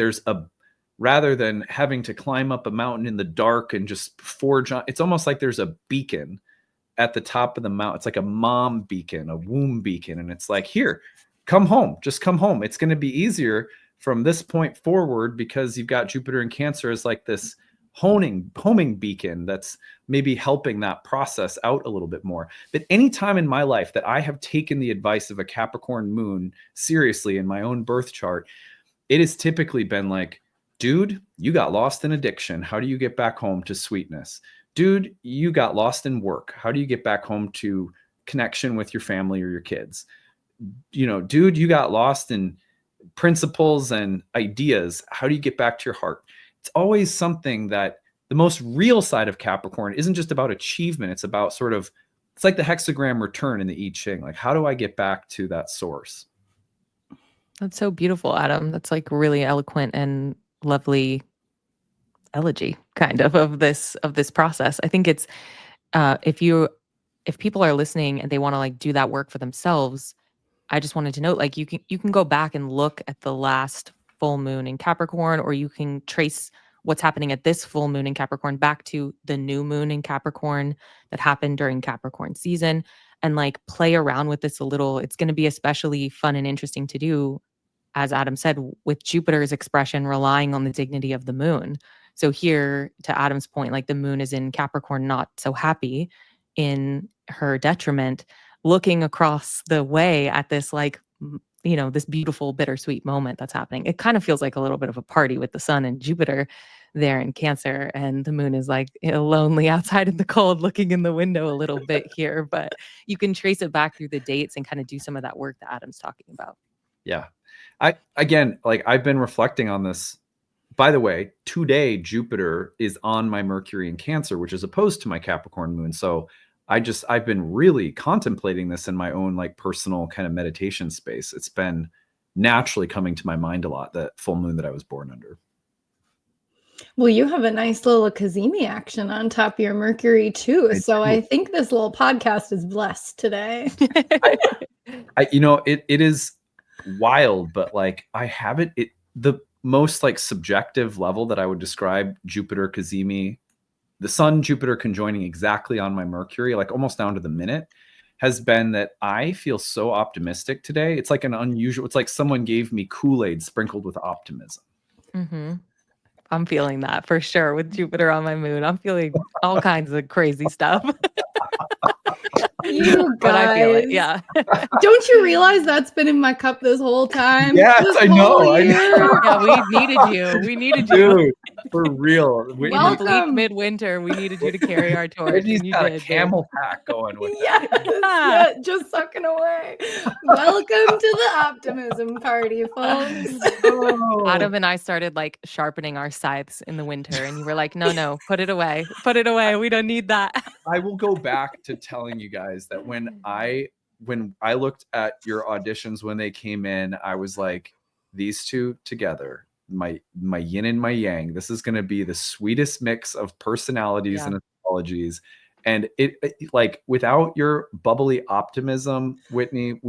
rather than having to climb up a mountain in the dark and just forge on, it's almost like there's a beacon at the top of the mountain. It's like a mom beacon, a womb beacon. And it's like, here, come home, just come home. It's going to be easier from this point forward because you've got Jupiter in Cancer as like this homing beacon that's maybe helping that process out a little bit more. But any time in my life that I have taken the advice of a Capricorn moon seriously in my own birth chart, it has typically been like, dude, you got lost in addiction. How do you get back home to sweetness? Dude, you got lost in work. How do you get back home to connection with your family or your kids? Dude, you got lost in principles and ideas. How do you get back to your heart? It's always something that the most real side of Capricorn isn't just about achievement. It's about it's like the hexagram return in the I Ching. Like, how do I get back to that source? That's so beautiful, Adam. That's like really eloquent and lovely elegy kind of this process. I think it's if people are listening and they want to like do that work for themselves, I just wanted to note, like, you can go back and look at the last full moon in Capricorn, or you can trace what's happening at this full moon in Capricorn back to the new moon in Capricorn that happened during Capricorn season, and like play around with this a little. It's going to be especially fun and interesting to do, as Adam said, with Jupiter's expression relying on the dignity of the moon. So here, to Adam's point, like the moon is in Capricorn, not so happy, in her detriment, looking across the way at this, like, this beautiful bittersweet moment that's happening. It kind of feels like a little bit of a party with the sun and Jupiter there in Cancer, and the moon is like lonely outside in the cold looking in the window a little bit here. But you can trace it back through the dates and kind of do some of that work that Adam's talking about. Yeah. I've been reflecting on this. By the way, today Jupiter is on my Mercury in Cancer, which is opposed to my Capricorn moon. So I've been really contemplating this in my own like personal kind of meditation space. It's been naturally coming to my mind a lot, that full moon that I was born under. Well, you have a nice little Kazemi action on top of your Mercury too. I think this little podcast is blessed today. It is wild, but like I have the most like subjective level that I would describe Jupiter Kazemi, the sun Jupiter conjoining exactly on my Mercury, like almost down to the minute, has been that I feel so optimistic today. It's like it's like someone gave me Kool-Aid sprinkled with optimism. Mm-hmm. I'm feeling that for sure with Jupiter on my moon. I'm feeling all kinds of crazy stuff. You guys, but I feel it, yeah. Don't you realize that's been in my cup this whole time? Yes, I know. Yeah, we needed you. Dude, for real. In bleak midwinter, we needed you to carry our torch. Whitney's got a camel pack going with yeah, just sucking away. Welcome to the optimism party, folks. Adam and I started like sharpening our scythes in the winter, and you were like, no, put it away. We don't need that. I will go back to telling you guys that when I looked at your auditions when they came in, I was like, these two together, my yin and my yang, this is going to be the sweetest mix of personalities and astrologies. And it like, without your bubbly optimism, Whitney,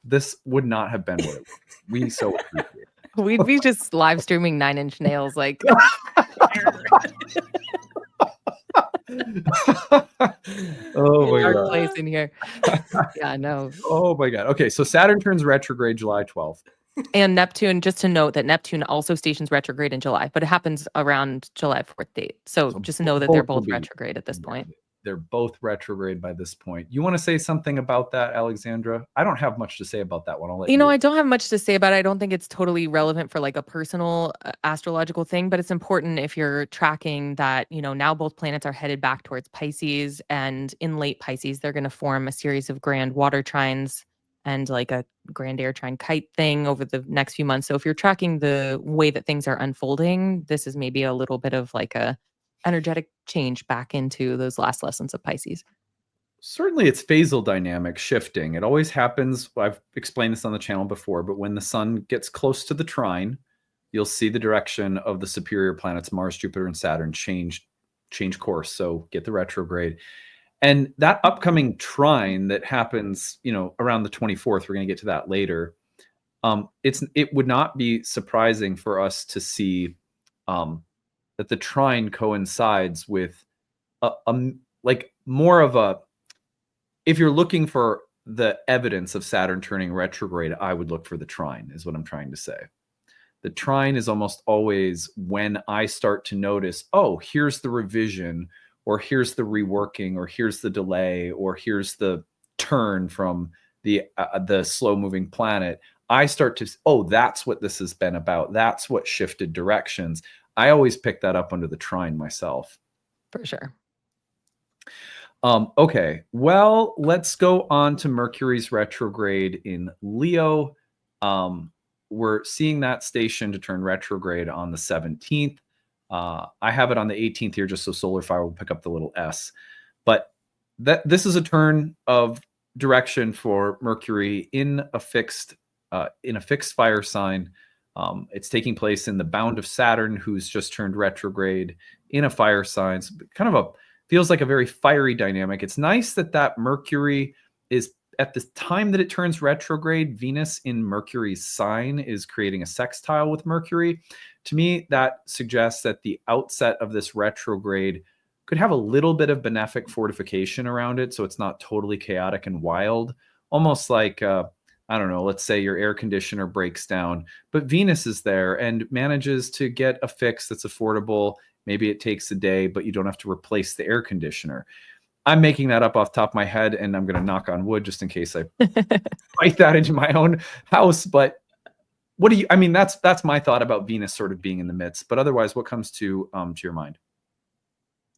this would not have been what it was. We so appreciate it. We'd be just live streaming 9 Inch Nails like oh my god, place in here. Yeah, no. Oh my god. Okay, so Saturn turns retrograde July 12th. And Neptune, just to note that Neptune also stations retrograde in July, but it happens around July 4th date. So just know that they're both retrograde at this point. They're both retrograde by this point. You want to say something about that, Alexandra? I don't have much to say about that one. I'll let you. I don't have much to say about it. I don't think it's totally relevant for like a personal astrological thing, but it's important if you're tracking that, now both planets are headed back towards Pisces, and in late Pisces, they're going to form a series of grand water trines and like a grand air trine kite thing over the next few months. So if you're tracking the way that things are unfolding, this is maybe a little bit of like a energetic change back into those last lessons of Pisces. Certainly it's phasal dynamic shifting. It always happens. I've explained this on the channel before, but when the sun gets close to the trine, you'll see the direction of the superior planets, Mars, Jupiter, and Saturn change course. So get the retrograde. And that upcoming trine that happens, around the 24th, we're going to get to that later. It would not be surprising for us to see that the trine coincides with like more of a, if you're looking for the evidence of Saturn turning retrograde, I would look for the trine, is what I'm trying to say. The trine is almost always when I start to notice, oh, here's the revision, or here's the reworking, or here's the delay, or here's the turn from the slow moving planet. I start to, oh, that's what this has been about. That's what shifted directions. I always pick that up under the trine myself. For sure. Okay, well, let's go on to Mercury's retrograde in Leo. We're seeing that station to turn retrograde on the 17th. I have it on the 18th here, just so Solar Fire will pick up the little S. But this is a turn of direction for Mercury in a fixed fire sign. It's taking place in the bound of Saturn, who's just turned retrograde in a fire sign. So kind of feels like a very fiery dynamic. It's nice that Mercury is, at the time that it turns retrograde, Venus in Mercury's sign is creating a sextile with Mercury. To me, that suggests that the outset of this retrograde could have a little bit of benefic fortification around it, so it's not totally chaotic and wild. Almost like, I don't know, let's say your air conditioner breaks down, but Venus is there and manages to get a fix that's affordable. Maybe it takes a day, but you don't have to replace the air conditioner. I'm making that up off the top of my head, and I'm going to knock on wood just in case I write that into my own house. But what do you, I mean, that's my thought about Venus sort of being in the midst. But otherwise, what comes to your mind?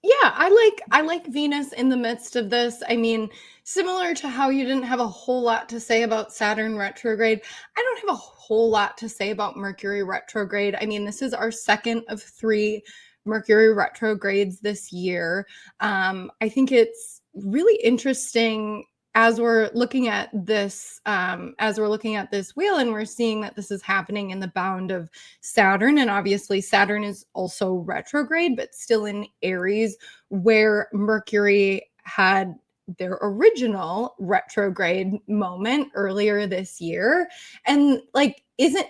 Yeah, I like Venus in the midst of this. I mean, similar to how you didn't have a whole lot to say about Saturn retrograde, I don't have a whole lot to say about Mercury retrograde. I mean, this is our second of 3 Mercury retrogrades this year. I think it's really interesting as we're looking at this wheel, and we're seeing that this is happening in the bound of Saturn. And obviously Saturn is also retrograde, but still in Aries, where Mercury had their original retrograde moment earlier this year. And like,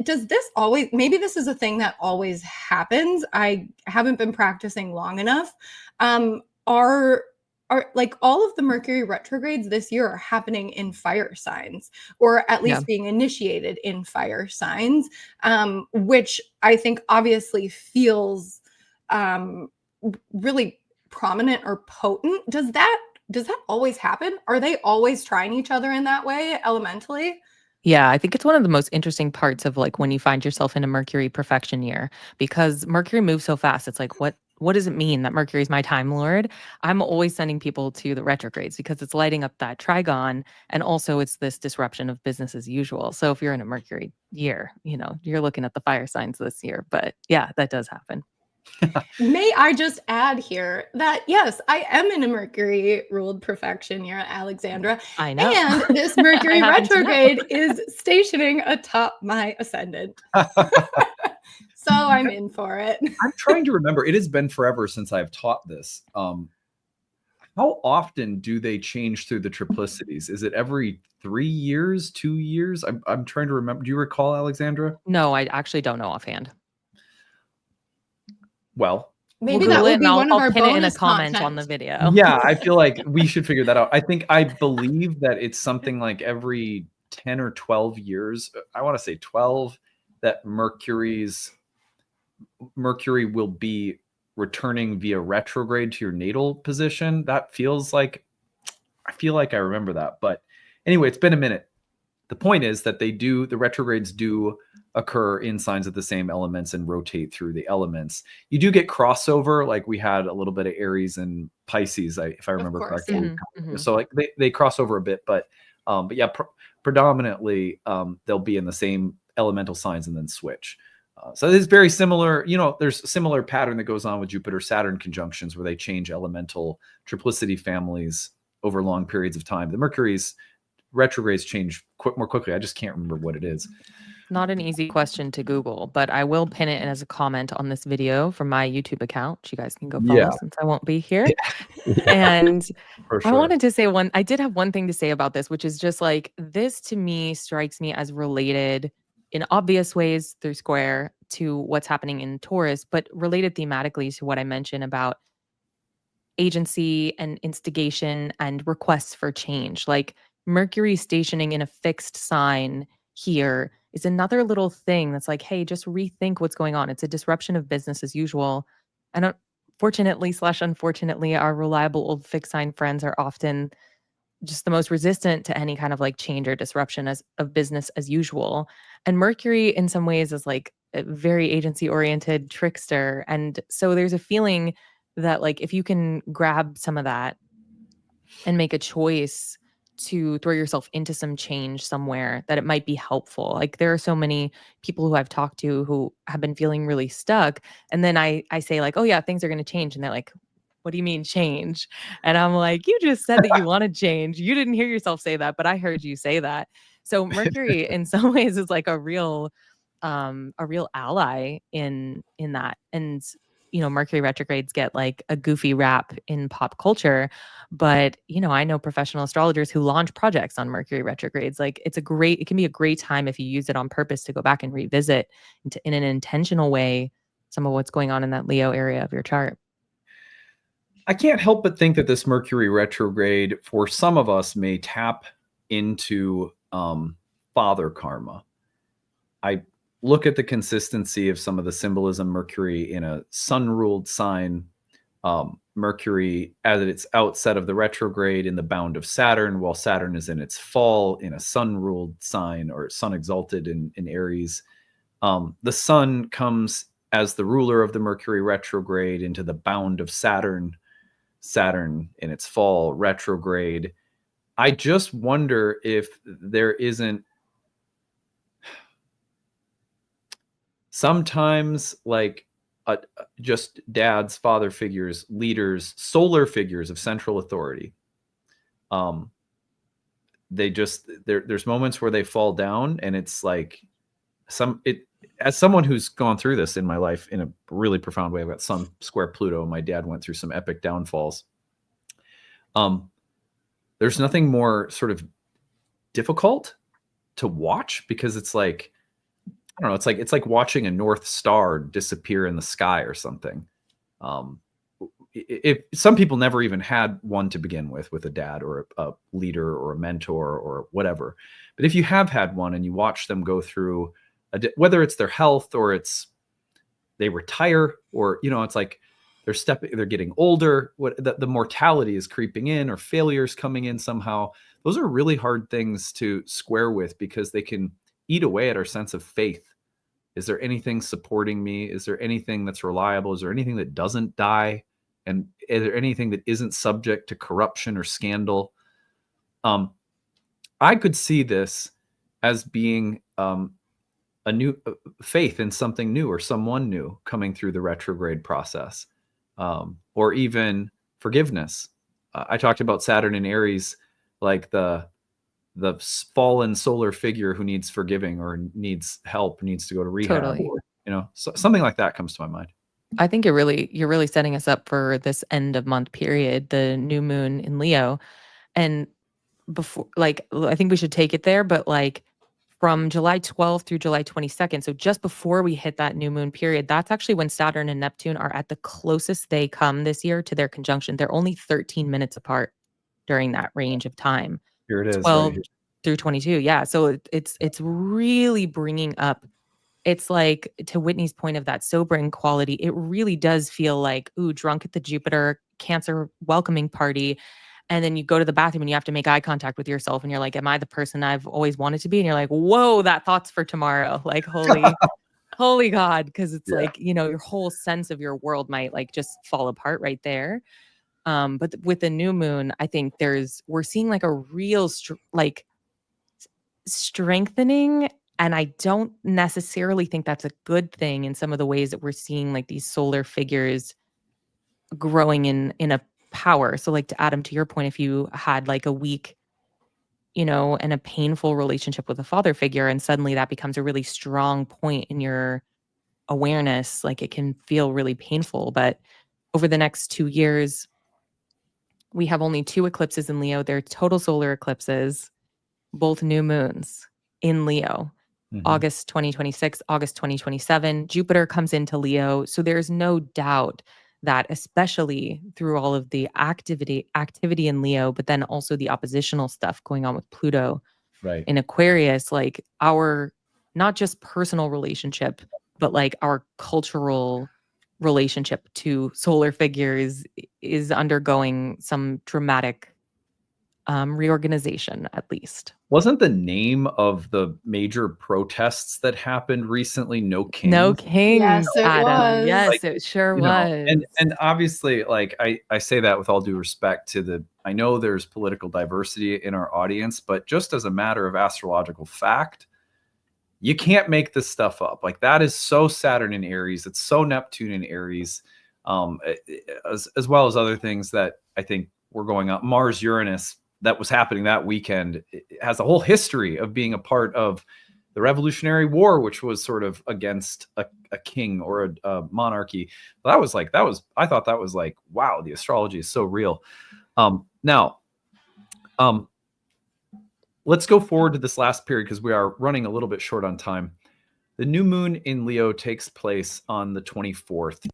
does this always, maybe this is a thing that always happens. I haven't been practicing long enough. Are like all of the Mercury retrogrades this year are happening in fire signs, or at least being initiated in fire signs, which I think obviously feels really prominent or potent. Does that always happen? Are they always trying each other in that way elementally? Yeah, I think it's one of the most interesting parts of like when you find yourself in a Mercury perfection year, because Mercury moves so fast. It's like, what does it mean that Mercury is my time lord? I'm always sending people to the retrogrades because it's lighting up that trigon, and also it's this disruption of business as usual. So if you're in a Mercury year, you're looking at the fire signs this year. But yeah, that does happen. May I just add here that yes, I am in a Mercury ruled perfection year, Alexandra. I know. And this Mercury retrograde is stationing atop my ascendant. So I'm in for it. I'm trying to remember. It has been forever since I've taught this. How often do they change through the triplicities? Is it every 3 years, 2 years? I'm trying to remember. Do you recall, Alexandra? No, I actually don't know offhand. Well, maybe that would be one of our pin it in a bonus comment content on the video. Yeah, I feel like we should figure that out. I believe that it's something like every 10 or 12 years. I want to say 12, that Mercury will be returning via retrograde to your natal position. That feels like, I feel like I remember that. But anyway, it's been a minute. The point is that the retrogrades do occur in signs of the same elements and rotate through the elements. You do get crossover, like we had a little bit of Aries and Pisces, if I remember correctly. Mm-hmm. So like they cross over a bit, but yeah, predominantly they'll be in the same elemental signs and then switch. So it's very similar. There's a similar pattern that goes on with Jupiter-Saturn conjunctions where they change elemental triplicity families over long periods of time. The Mercury's retrogrades change more quickly. I just can't remember what it is. Not an easy question to Google, but I will pin it in as a comment on this video from my YouTube account, which you guys can go follow since I won't be here. And For sure. I wanted to say I did have one thing to say about this, which is just like, this to me strikes me as related in obvious ways through square to what's happening in Taurus, but related thematically to what I mentioned about agency and instigation and requests for change. Like Mercury stationing in a fixed sign here is another little thing that's like, hey, just rethink what's going on. It's a disruption of business as usual. And fortunately/unfortunately, our reliable old fixed sign friends are often just the most resistant to any kind of like change or disruption of business as usual. And Mercury in some ways is like a very agency oriented trickster. And so there's a feeling that like if you can grab some of that and make a choice to throw yourself into some change somewhere, that it might be helpful. Like there are so many people who I've talked to who have been feeling really stuck. And then I say like, oh yeah, things are going to change. And they're like, what do you mean change? And I'm like, you just said that you want to change. You didn't hear yourself say that, but I heard you say that. So Mercury in some ways is like a real ally in that. And Mercury retrogrades get like a goofy rap in pop culture, but I know professional astrologers who launch projects on Mercury retrogrades. Like it can be a great time if you use it on purpose to go back and revisit in an intentional way some of what's going on in that Leo area of your chart. I can't help but think that this Mercury retrograde for some of us may tap into father karma. I look at the consistency of some of the symbolism. Mercury in a sun-ruled sign, Mercury at its outset of the retrograde in the bound of Saturn, while Saturn is in its fall in a sun-ruled sign or sun-exalted in Aries. The sun comes as the ruler of the Mercury retrograde into the bound of Saturn in its fall retrograde. I just wonder if there isn't sometimes like just dads, father figures, leaders, solar figures of central authority. There's moments where they fall down, and it's like as someone who's gone through this in my life in a really profound way. I've got Sun square Pluto. My dad went through some epic downfalls. There's nothing more sort of difficult to watch because it's like, I don't know, it's like watching a North Star disappear in the sky or something. If some people never even had one to begin with a dad or a leader or a mentor or whatever. But if you have had one and you watch them go through whether it's their health or it's they retire or, it's like they're getting older, the mortality is creeping in or failures coming in somehow. Those are really hard things to square with because they can eat away at our sense of faith. Is there anything supporting me? Is there anything that's reliable? Is there anything that doesn't die? And is there anything that isn't subject to corruption or scandal? I could see this as being a new faith in something new or someone new coming through the retrograde process, or even forgiveness. I talked about Saturn in Aries, like the fallen solar figure who needs forgiving or needs help, needs to go to rehab. Totally. Or, something like that comes to my mind. I think you're really setting us up for this end of month period, the new moon in Leo. And before, like, I think we should take it there, but like from July 12th through July 22nd, so just before we hit that new moon period, that's actually when Saturn and Neptune are at the closest they come this year to their conjunction. They're only 13 minutes apart during that range of time. Here it is, 12 right through 22. Yeah, so it's really bringing up. It's like, to Whitney's point of that sobering quality, it really does feel like, ooh, drunk at the Jupiter Cancer welcoming party. And then you go to the bathroom and you have to make eye contact with yourself. And you're like, am I the person I've always wanted to be? And you're like, whoa, that thought's for tomorrow. Like, holy God. Because it's like, your whole sense of your world might like just fall apart right there. But with the new moon, I think we're seeing like a real, strengthening. And I don't necessarily think that's a good thing in some of the ways that we're seeing like these solar figures growing in a power. So like to Adam, to your point, if you had like a weak, and a painful relationship with a father figure, and suddenly that becomes a really strong point in your awareness, like it can feel really painful. But over the next 2 years, we have only 2 eclipses in Leo. They're total solar eclipses, both new moons in Leo. August 2026, August 2027. Jupiter comes into Leo. So there's no doubt that, especially through all of the activity in Leo, but then also the oppositional stuff going on with Pluto Right. in Aquarius, like our not just personal relationship, but like our cultural relationship to solar figures is undergoing some dramatic reorganization, at least. Wasn't the name of the major protests that happened recently No Kings? No Kings, Yes, it Adam. was. Yes, Like, it sure you know, was. and obviously, like I say that with all due respect to I know there's political diversity in our audience, but just as a matter of astrological fact, you can't make this stuff up. Like that is so Saturn in Aries. It's so Neptune in Aries, as well as other things that I think were going on. Mars Uranus that was happening that weekend. It has a whole history of being a part of the Revolutionary War, which was sort of against a king or a monarchy. I thought that was like, wow, the astrology is so real. Now, let's go forward to this last period because we are running a little bit short on time. The new moon in Leo takes place on the 24th.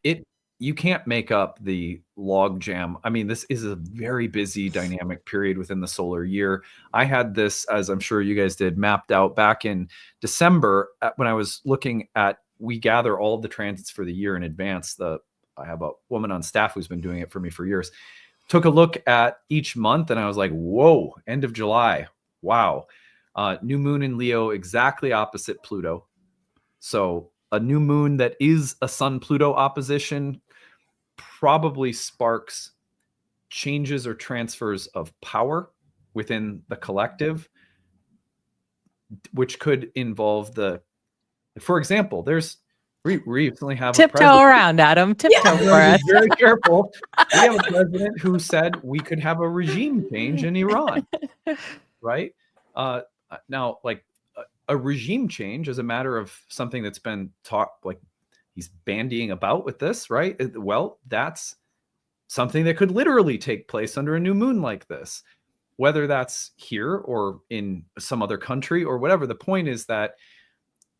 You can't make up the log jam. I mean, this is a very busy dynamic period within the solar year. I had this, as I'm sure you guys did, mapped out back in December when I was looking at, we gather all of the transits for the year in advance. I have a woman on staff who's been doing it for me for years. Took a look at each month and I was like, whoa, end of July. Wow. New moon in Leo, exactly opposite Pluto. So a new moon that is a Sun-Pluto opposition probably sparks changes or transfers of power within the collective, which could involve for example, we recently have a president. Tiptoe around, Adam. Tiptoe for us. Very careful. We have a president who said we could have a regime change in Iran, right? Now, like a regime change is a matter of something that's been talked, like he's bandying about with this, right? Well, that's something that could literally take place under a new moon like this, whether that's here or in some other country or whatever. The point is that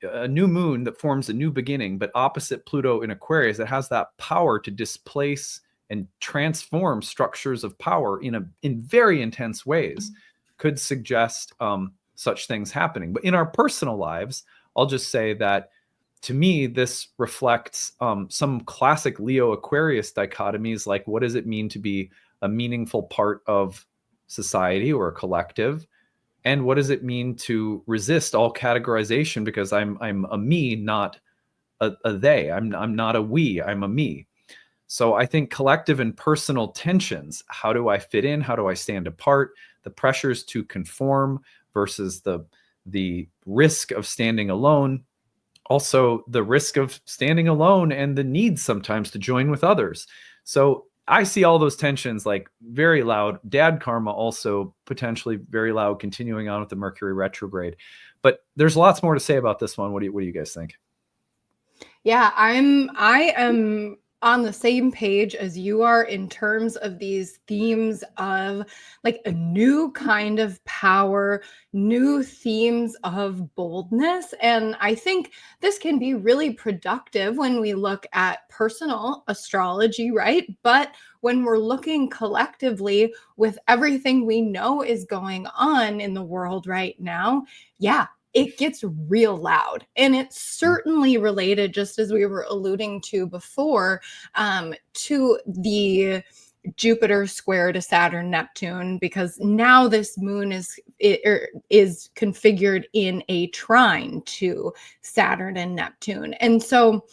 a new moon that forms a new beginning, but opposite Pluto in Aquarius, that has that power to displace and transform structures of power in very intense ways, could suggest such things happening. But in our personal lives, I'll just say that to me, this reflects some classic Leo Aquarius dichotomies, like what does it mean to be a meaningful part of society or a collective? And what does it mean to resist all categorization because I'm a me, not a they. I'm not a we, I'm a me. So I think collective and personal tensions, how do I fit in? How do I stand apart? The pressures to conform versus the risk of standing alone. Also the risk of standing alone and the need sometimes to join with others. So I see all those tensions like very loud. Dad karma also potentially very loud, continuing on with the Mercury retrograde. But there's lots more to say about this one. What do you guys think? Yeah, I am on the same page as you are in terms of these themes of like a new kind of power, new themes of boldness. And I think this can be really productive when we look at personal astrology, right? But when we're looking collectively with everything we know is going on in the world right now, yeah, it gets real loud. And it's certainly related, just as we were alluding to before, to the Jupiter square to Saturn, Neptune, because now this moon is configured in a trine to Saturn and Neptune. And so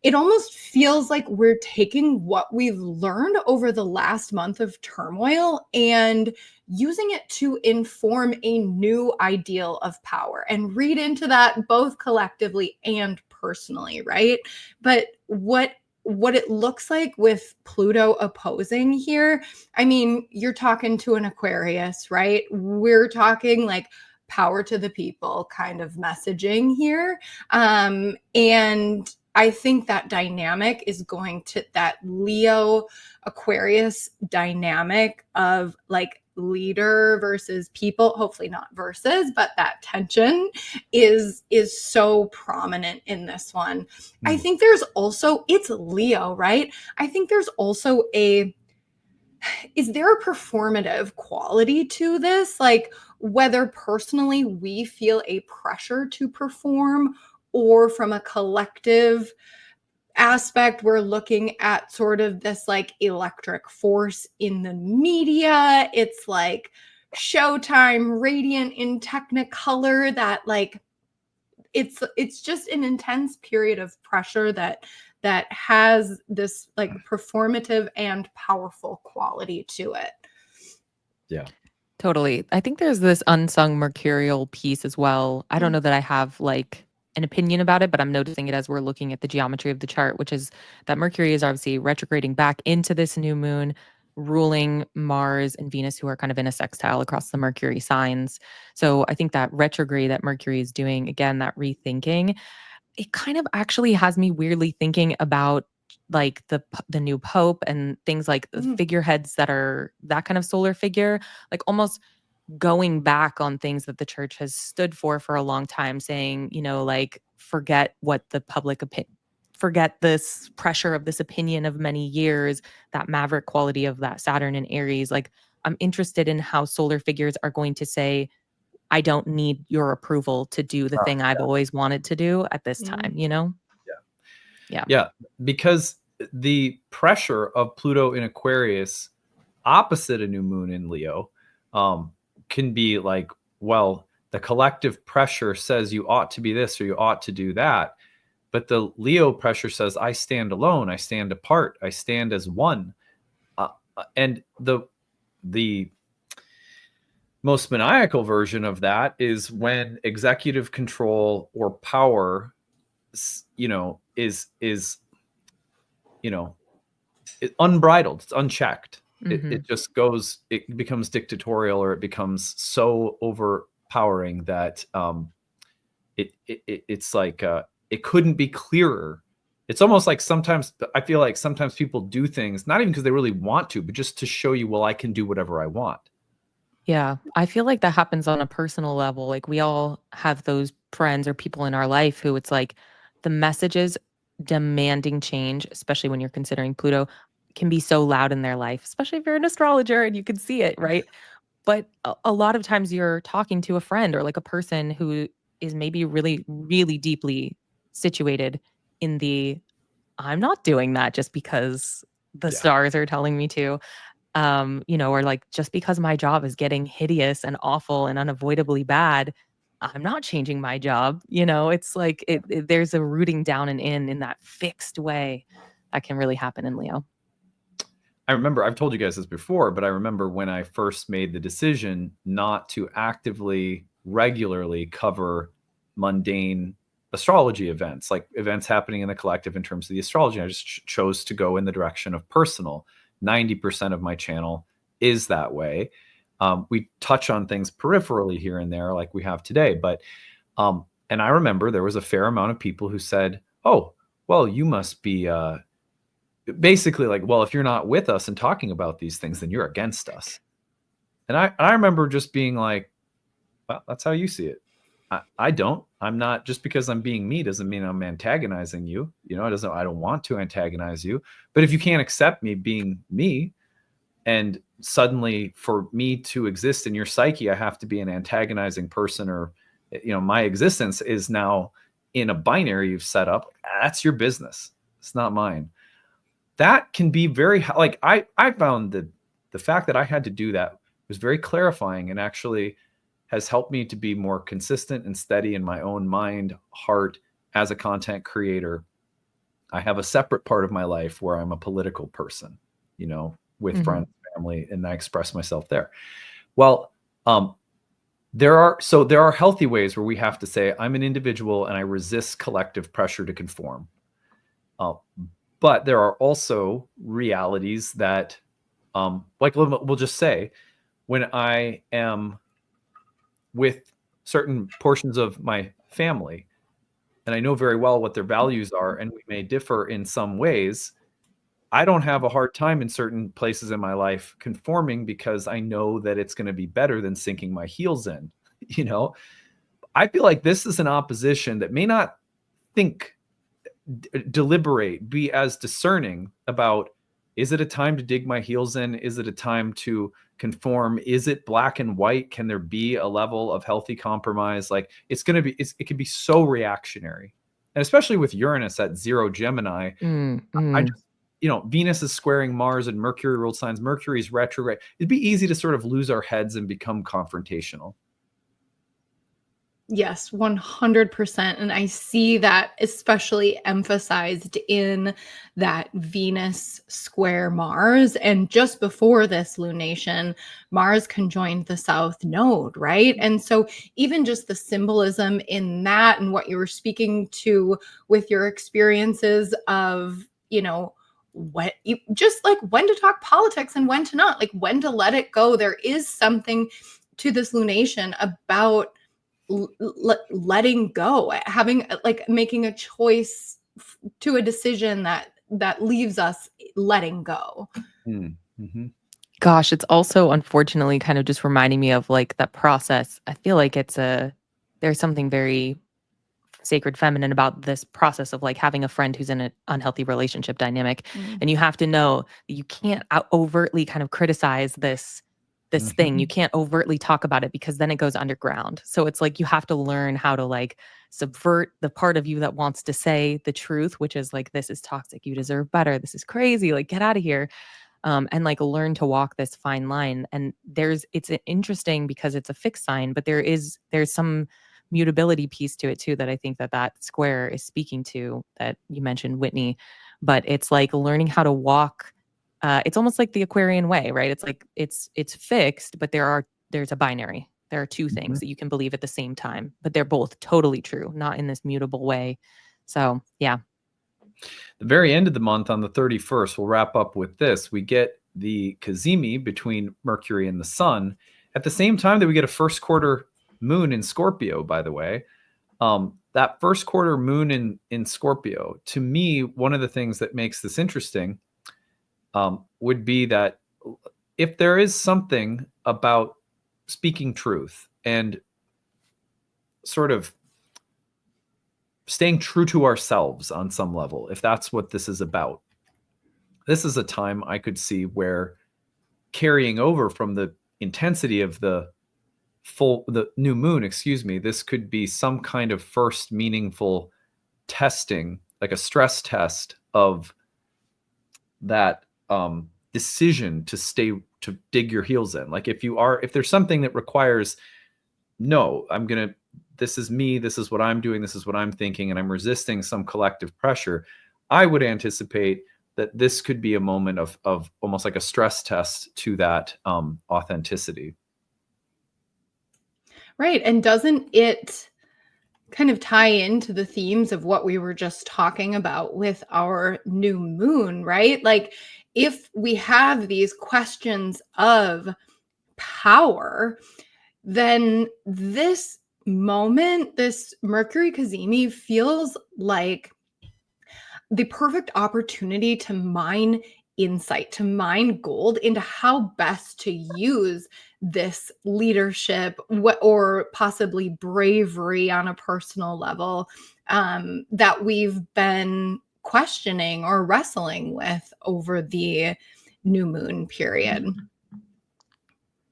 it almost feels like we're taking what we've learned over the last month of turmoil and using it to inform a new ideal of power, and read into that both collectively and personally, right? But what it looks like with Pluto opposing here, I mean, you're talking to an Aquarius, right? We're talking like power to the people kind of messaging here. And I think that dynamic is going to, that Leo Aquarius dynamic of like leader versus people, hopefully not versus, but that tension is so prominent in this one. I think there's also, it's Leo, right? I think there's also is there a performative quality to this? Like whether personally we feel a pressure to perform, or from a collective aspect, we're looking at sort of this like electric force in the media. It's like Showtime, radiant in Technicolor, that like it's just an intense period of pressure that has this like performative and powerful quality to it. Yeah. Totally. I think there's this unsung mercurial piece as well. I don't know that I have like an opinion about it, but I'm noticing it as we're looking at the geometry of the chart, which is that Mercury is obviously retrograding back into this new moon, ruling Mars and Venus, who are kind of in a sextile across the Mercury signs. So I think that retrograde that Mercury is doing, again, that rethinking, it kind of actually has me weirdly thinking about like the new pope and things like the figureheads that are that kind of solar figure, like almost going back on things that the church has stood for a long time, saying, you know, like forget what the public opinion, forget this pressure of this opinion of many years, that maverick quality of that Saturn and Aries. Like I'm interested in how solar figures are going to say, I don't need your approval to do the thing I've always wanted to do at this time, you know? Yeah. Because the pressure of Pluto in Aquarius opposite a new moon in Leo can be like, well, the collective pressure says you ought to be this or you ought to do that. But the Leo pressure says, I stand alone, I stand apart, I stand as one. And the most maniacal version of that is when executive control or power, you know, is you know, unbridled, it's unchecked. It just goes, it becomes dictatorial, or it becomes so overpowering that it's like it couldn't be clearer. It's almost like sometimes I feel like sometimes people do things not even because they really want to, but just to show you, well, I can do whatever I want. Yeah, I feel like that happens on a personal level. Like we all have those friends or people in our life who it's like the messages demanding change, especially when you're considering Pluto, can be so loud in their life, especially if you're an astrologer and you can see it, right? But a lot of times you're talking to a friend or like a person who is maybe really, really deeply situated in the I'm not doing that just because the stars are telling me to. You know, or like just because my job is getting hideous and awful and unavoidably bad, I'm not changing my job. You know, it's like there's a rooting down and in that fixed way that can really happen in Leo. I remember, I've told you guys this before, but I remember when I first made the decision not to actively, regularly cover mundane astrology events, like events happening in the collective in terms of the astrology. I just chose to go in the direction of personal. 90% of my channel is that way. We touch on things peripherally here and there like we have today, but and I remember there was a fair amount of people who said, oh, well, you must be basically like, well, if you're not with us and talking about these things, then you're against us. And I remember just being like, well, that's how you see it. I don't. I'm not, just because I'm being me doesn't mean I'm antagonizing you. You know, I don't want to antagonize you. But if you can't accept me being me, and suddenly for me to exist in your psyche, I have to be an antagonizing person, or, you know, my existence is now in a binary you've set up. That's your business. It's not mine. that can be very, like, I found that the fact that I had to do that was very clarifying, and actually has helped me to be more consistent and steady in my own mind, heart, as a content creator. I have a separate part of my life where I'm a political person, you know, with friends, family, and I express myself there. Well, there are healthy ways where we have to say, I'm an individual and I resist collective pressure to conform. But there are also realities that, like we'll just say, when I am with certain portions of my family, and I know very well what their values are, and we may differ in some ways, I don't have a hard time in certain places in my life conforming, because I know that it's going to be better than sinking my heels in. You know, I feel like this is an opposition that may not think, deliberate, be as discerning about, is it a time to dig my heels in? Is it a time to conform? Is it black and white? Can there be a level of healthy compromise? Like, it can be so reactionary. And especially with Uranus at 0 Gemini, I just, Venus is squaring Mars and Mercury ruled signs. Mercury's retrograde. It'd be easy to sort of lose our heads and become confrontational. Yes, 100%. And I see that especially emphasized in that Venus square Mars. And just before this lunation, Mars conjoined the South Node, right? And so even just the symbolism in that and what you were speaking to with your experiences of, just like when to talk politics and when to not, like when to let it go. There is something to this lunation about letting go, having, like, making a choice to a decision that leaves us letting go. Mm-hmm. Gosh, it's also unfortunately kind of just reminding me of like that process. I feel like there's something very sacred feminine about this process of like having a friend who's in an unhealthy relationship dynamic. And you have to know that you can't overtly kind of criticize this thing. You can't overtly talk about it, because then it goes underground. So it's like you have to learn how to like subvert the part of you that wants to say the truth, which is like, this is toxic, you deserve better, this is crazy, like get out of here. And like learn to walk this fine line. And it's interesting because it's a fixed sign, but there's some mutability piece to it too, that I think that square is speaking to, that you mentioned, Whitney. But it's like learning how to walk. It's almost like the Aquarian way, right? It's like it's fixed, but there's a binary. There are two things that you can believe at the same time, but they're both totally true, not in this mutable way. So yeah. The very end of the month, on the 31st, we'll wrap up with this. We get the Cazimi between Mercury and the Sun at the same time that we get a first quarter moon in Scorpio, by the way. That first quarter moon in Scorpio, to me, one of the things that makes this interesting would be that if there is something about speaking truth and sort of staying true to ourselves on some level, if that's what this is about, this is a time I could see where carrying over from the intensity of the new moon, this could be some kind of first meaningful testing, like a stress test of that decision to dig your heels in. Like if there's something that requires, no, this is me, this is what I'm doing, this is what I'm thinking, and I'm resisting some collective pressure, I would anticipate that this could be a moment of almost like a stress test to that authenticity. Right. And doesn't it kind of tie into the themes of what we were just talking about with our new moon, right? Like if we have these questions of power, then this moment, this Mercury Cazimi feels like the perfect opportunity to mine insight, to mine gold into how best to use this leadership or possibly bravery on a personal level that we've been questioning or wrestling with over the new moon period.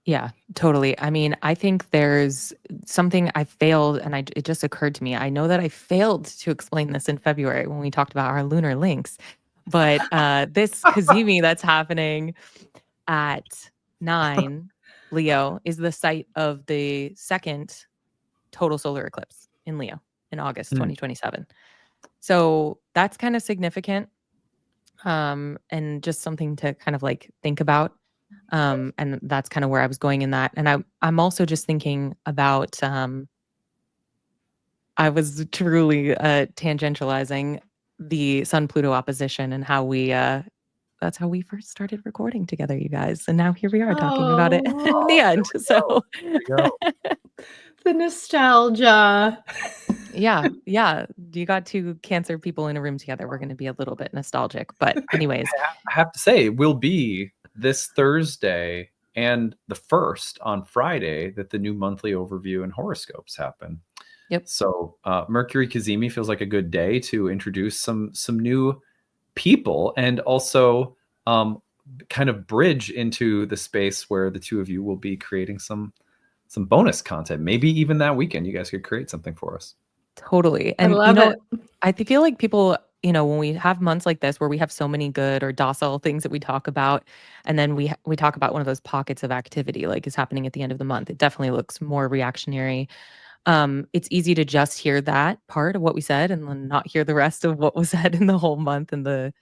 Yeah, totally. I mean, I think there's something I failed, and it just occurred to me. I know that I failed to explain this in February when we talked about our lunar links, But this Kazemi that's happening at 9 Leo is the site of the second total solar eclipse in Leo in August 2027. So that's kind of significant, and just something to kind of like think about. And that's kind of where I was going in that. And I'm also just thinking about, I was truly tangentializing the Sun Pluto opposition and how we that's how we first started recording together, you guys. And now here we are talking about it at the end. So the nostalgia. yeah. You got two Cancer people in a room together. We're going to be a little bit nostalgic. But anyways, I have to say, it will be this Thursday and the 1st on Friday that the new monthly overview and horoscopes happen. Yep. So Mercury Kazemi feels like a good day to introduce some new people, and also kind of bridge into the space where the two of you will be creating some bonus content. Maybe even that weekend you guys could create something for us. Totally. I And love it. I feel like people, when we have months like this where we have so many good or docile things that we talk about, and then we talk about one of those pockets of activity like is happening at the end of the month, it definitely looks more reactionary. It's easy to just hear that part of what we said and then not hear the rest of what was said in the whole month and the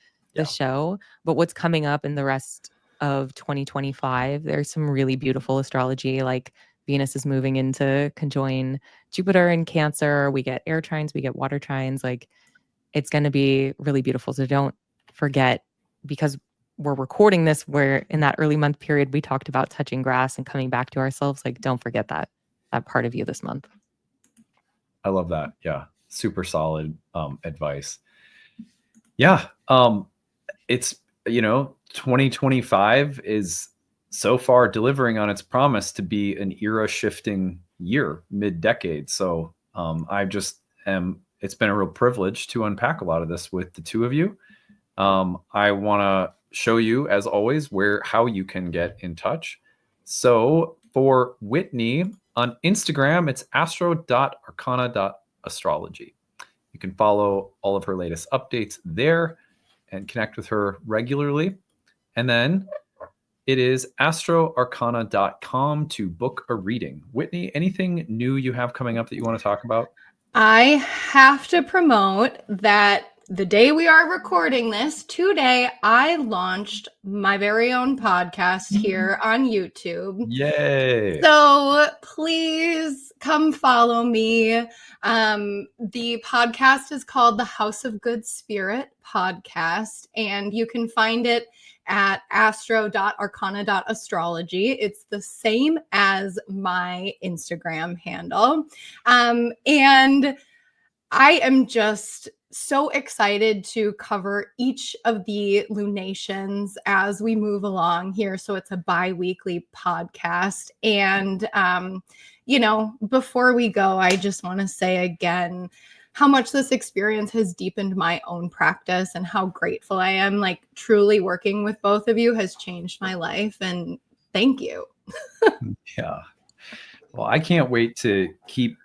show. But what's coming up in the rest of 2025, there's some really beautiful astrology. Like Venus is moving into conjoin Jupiter in Cancer. We get air trines, we get water trines. Like it's going to be really beautiful. So don't forget, because we're recording this where in that early month period we talked about touching grass and coming back to ourselves. Like don't forget that part of you this month. I love that. Yeah. Super solid advice. Yeah. It's, 2025 is so far delivering on its promise to be an era shifting year, mid-decade. So it's been a real privilege to unpack a lot of this with the two of you. I want to show you, as always, how you can get in touch. So for Whitney on Instagram, it's astro.arcana.astrology. You can follow all of her latest updates there and connect with her regularly. And then it is astroarcana.com to book a reading. Whitney, anything new you have coming up that you want to talk about? I have to promote that the day we are recording this, today, I launched my very own podcast here on YouTube. Yay! So please come follow me. The podcast is called the House of Good Spirit Podcast, and you can find it at astro.arcana.astrology. It's the same as my Instagram handle. And I am just so excited to cover each of the lunations as we move along here. So it's a bi-weekly podcast. And, before we go, I just want to say again how much this experience has deepened my own practice and how grateful I am. Like truly working with both of you has changed my life. And thank you. Yeah. Well, I can't wait to keep,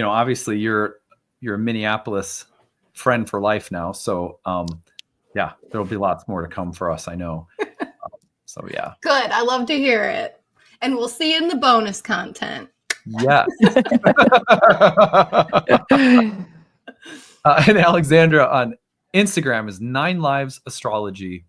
obviously you're a Minneapolis friend for life now. So yeah, there'll be lots more to come for us, I know. So yeah. Good. I love to hear it. And we'll see you in the bonus content. Yes. And Alexandra on Instagram is 9 Lives Astrology.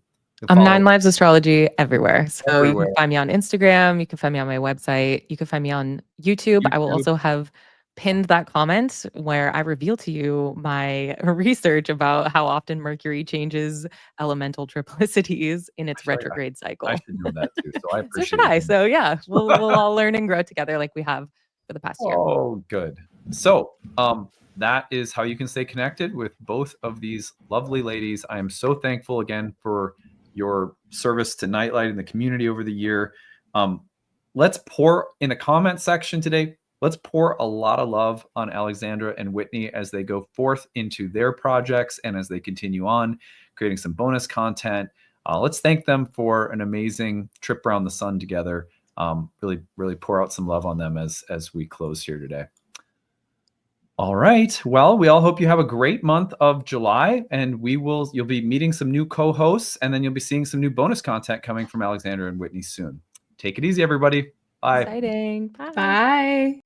I'm 9 Lives Astrology everywhere. So Everywhere. You can find me on Instagram. You can find me on my website. You can find me on YouTube. I will also have pinned that comment where I reveal to you my research about how often Mercury changes elemental triplicities in its retrograde cycle. I should know that too. So I appreciate so should I. So yeah, we'll all learn and grow together like we have for the past year. Oh, good. So that is how you can stay connected with both of these lovely ladies. I am so thankful again for your service to Nightlight and the community over the year. Let's pour in the comment section today. Let's pour a lot of love on Alexandra and Whitney as they go forth into their projects and as they continue on creating some bonus content. Let's thank them for an amazing trip around the sun together. Really pour out some love on them as we close here today. All right. Well, we all hope you have a great month of July, and you'll be meeting some new co-hosts, and then you'll be seeing some new bonus content coming from Alexandra and Whitney soon. Take it easy, everybody. Bye. Exciting. Bye. Bye.